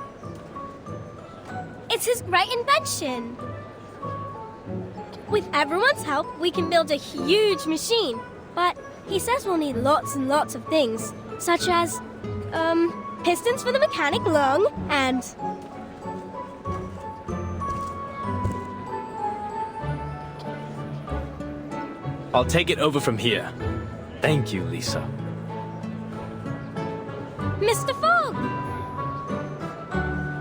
It's his great invention. With everyone's help, we can build a huge machine. But he says we'll need lots and lots of things, such as, pistons for the mechanic lung, and... I'll take it over from here. Thank you, Lisa. Mr. Fogg!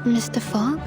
Mr. Fogg?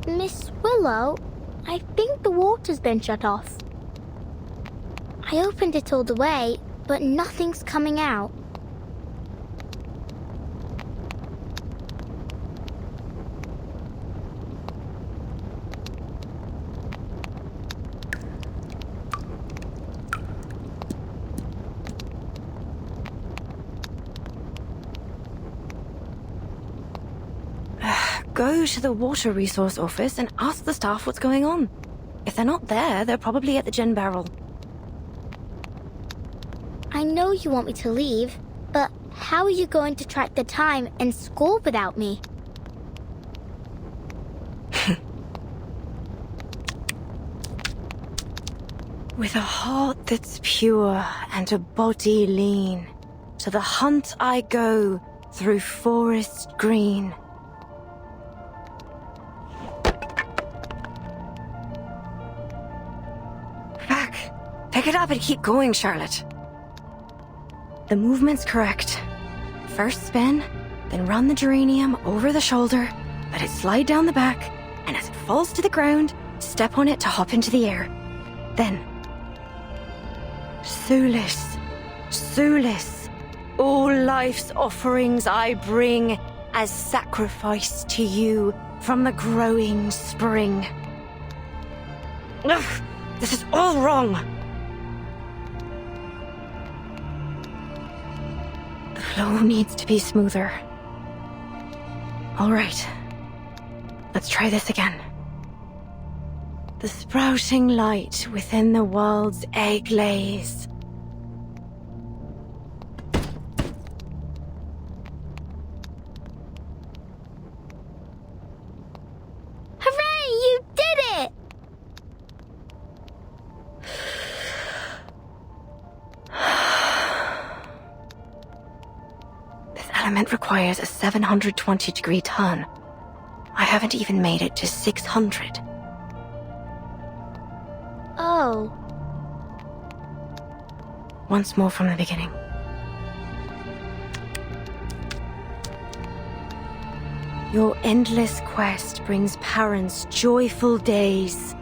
Miss Willow, I think the water's been shut off. I opened it all the way, but nothing's coming out. Go to the water resource office and ask the staff what's going on. If they're not there, they're probably at the gin barrel. I know you want me to leave, but how are you going to track the time and score without me? With a heart that's pure and a body lean, to the hunt I go through forest green. Pick it up and keep going, Charlotte. The movement's correct. First spin, then run the geranium over the shoulder, let it slide down the back, and as it falls to the ground, step on it to hop into the air. Then, Sulis, Sulis, all life's offerings I bring, as sacrifice to you from the growing spring. Ugh, this is all wrong. The flow needs to be smoother. All right, let's try this again. The sprouting light within the world's egg lays. Hooray! You did it! This element requires a 720-degree turn. I haven't even made it to 600. Oh. Once more from the beginning. Your endless quest brings parents joyful days.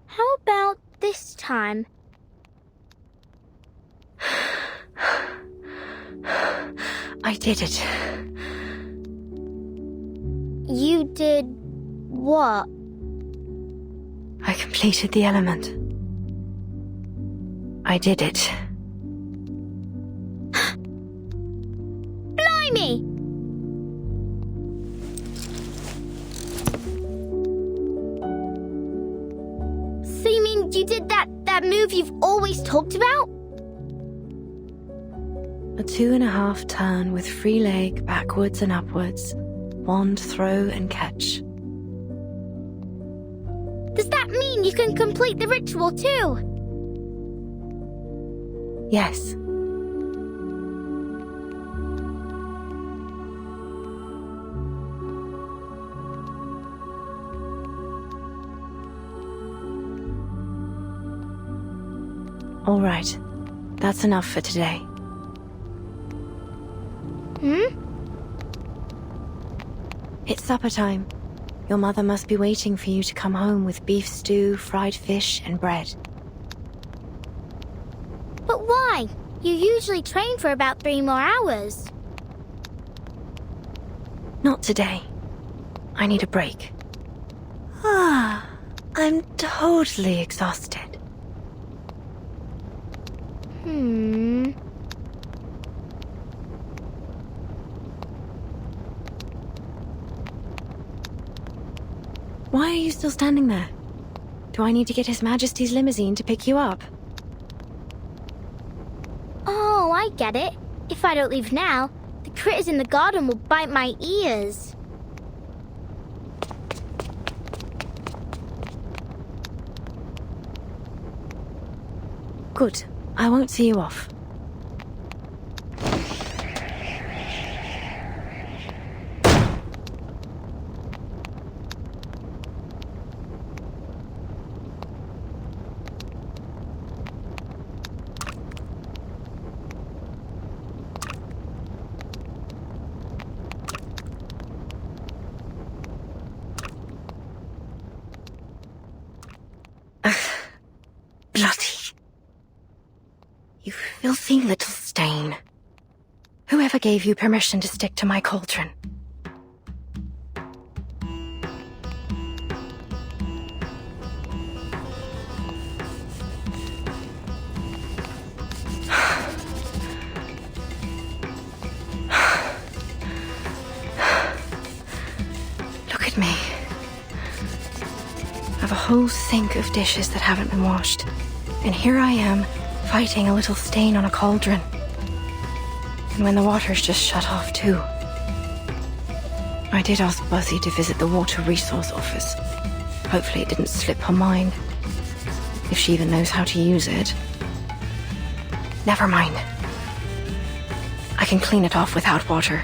How about this time? I did it. You did what? I completed the element. I did it. Blimey! So you mean you did that move you've always talked about? A 2.5 turn with free leg backwards and upwards. Wand throw and catch. Does that mean you can complete the ritual too? Yes. All right. That's enough for today. It's supper time. Your mother must be waiting for you to come home with beef stew, fried fish, and bread. But why? You usually train for about 3 more hours. Not today. I need a break. I'm totally exhausted. Why are you still standing there? Do I need to get His Majesty's limousine to pick you up? Oh, I get it. If I don't leave now, the critters in the garden will bite my ears. Good. I won't see you off. Bloody. You filthy little stain. Whoever gave you permission to stick to my cauldron? Look at me. I have a whole sink of dishes that haven't been washed. And here I am, fighting a little stain on a cauldron. And when the water's just shut off too. I did ask Buzzy to visit the Water Resource Office. Hopefully it didn't slip her mind. If she even knows how to use it. Never mind. I can clean it off without water.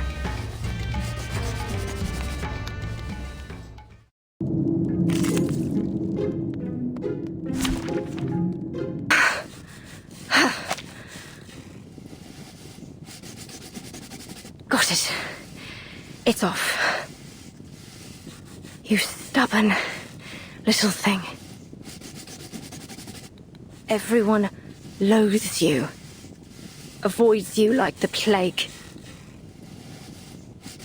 It's off. You stubborn little thing. Everyone loathes you. Avoids you like the plague.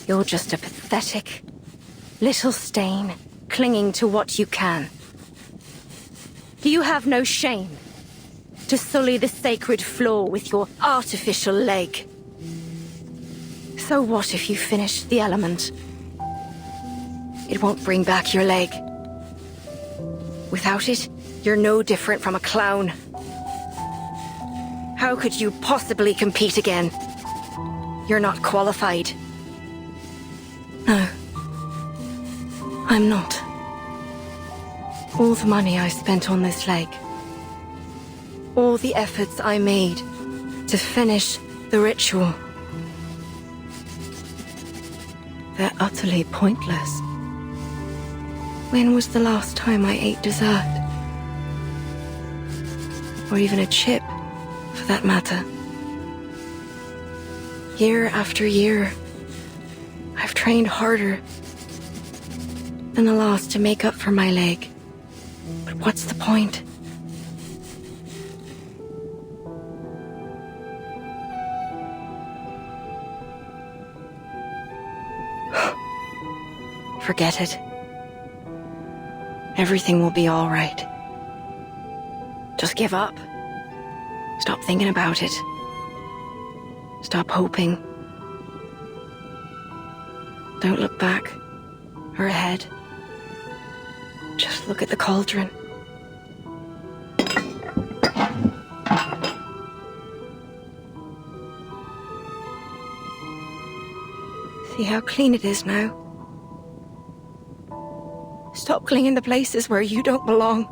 You're just a pathetic little stain clinging to what you can. Do you have no shame to sully the sacred floor with your artificial leg? So what if you finish the element? It won't bring back your leg. Without it, you're no different from a clown. How could you possibly compete again? You're not qualified. No. I'm not. All the money I spent on this leg, all the efforts I made to finish the ritual, they're utterly pointless. When was the last time I ate dessert? Or even a chip, for that matter? Year after year, I've trained harder than the last to make up for my leg. But what's the point? Forget it. Everything will be all right. Just give up. Stop thinking about it. Stop hoping. Don't look back or ahead. Just look at the cauldron. See how clean it is now? Stop clinging to places where you don't belong.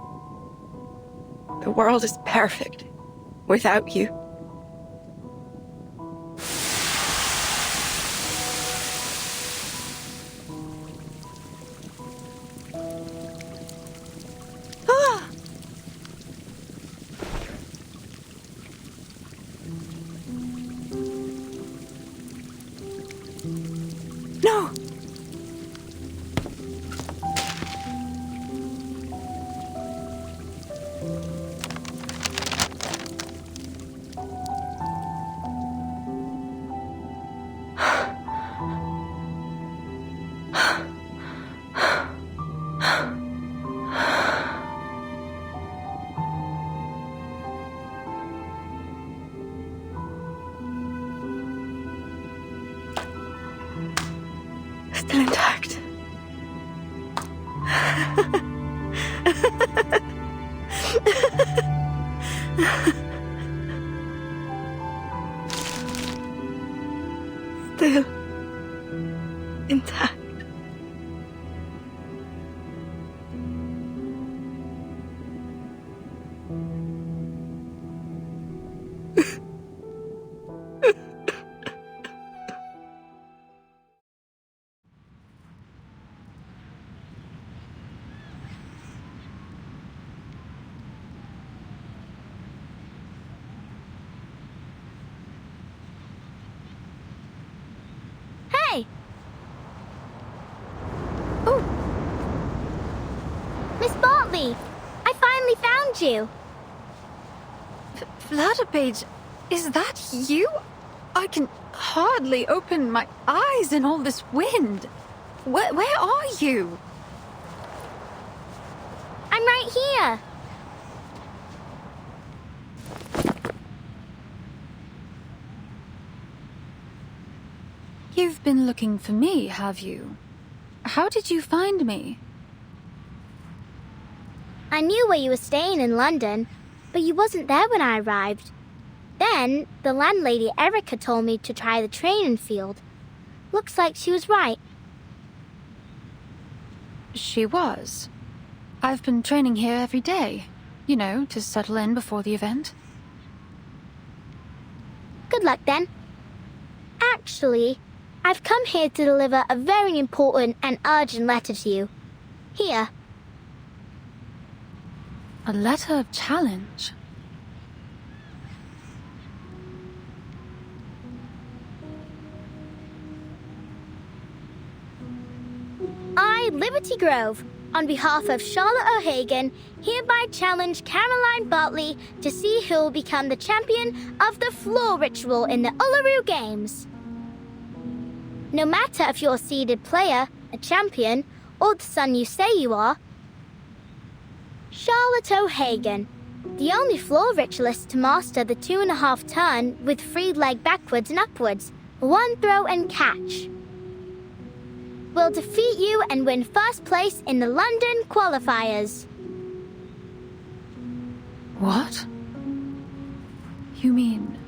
The world is perfect without you. Ah! No! Still intact. Still intact. Hey! Oh! Miss Bartley! I finally found you! Flutterpage, is that you? I can hardly open my eyes in all this wind. Where are you? I'm right here! You've been looking for me, have you? How did you find me? I knew where you were staying in London, but you wasn't there when I arrived. Then, the landlady Erica told me to try the training field. Looks like she was right. She was. I've been training here every day. You know, to settle in before the event. Good luck then. Actually, I've come here to deliver a very important and urgent letter to you. Here. A letter of challenge. I, Liberty Grove, on behalf of Charlotte O'Hagan, hereby challenge Caroline Bartley to see who will become the champion of the floor ritual in the Uluru Games. No matter if you're a seeded player, a champion, or the son you say you are, Charlotte O'Hagan, the only floor ritualist to master the 2.5 turn with freed leg backwards and upwards, 1 throw and catch, will defeat you and win first place in the London qualifiers. What? You mean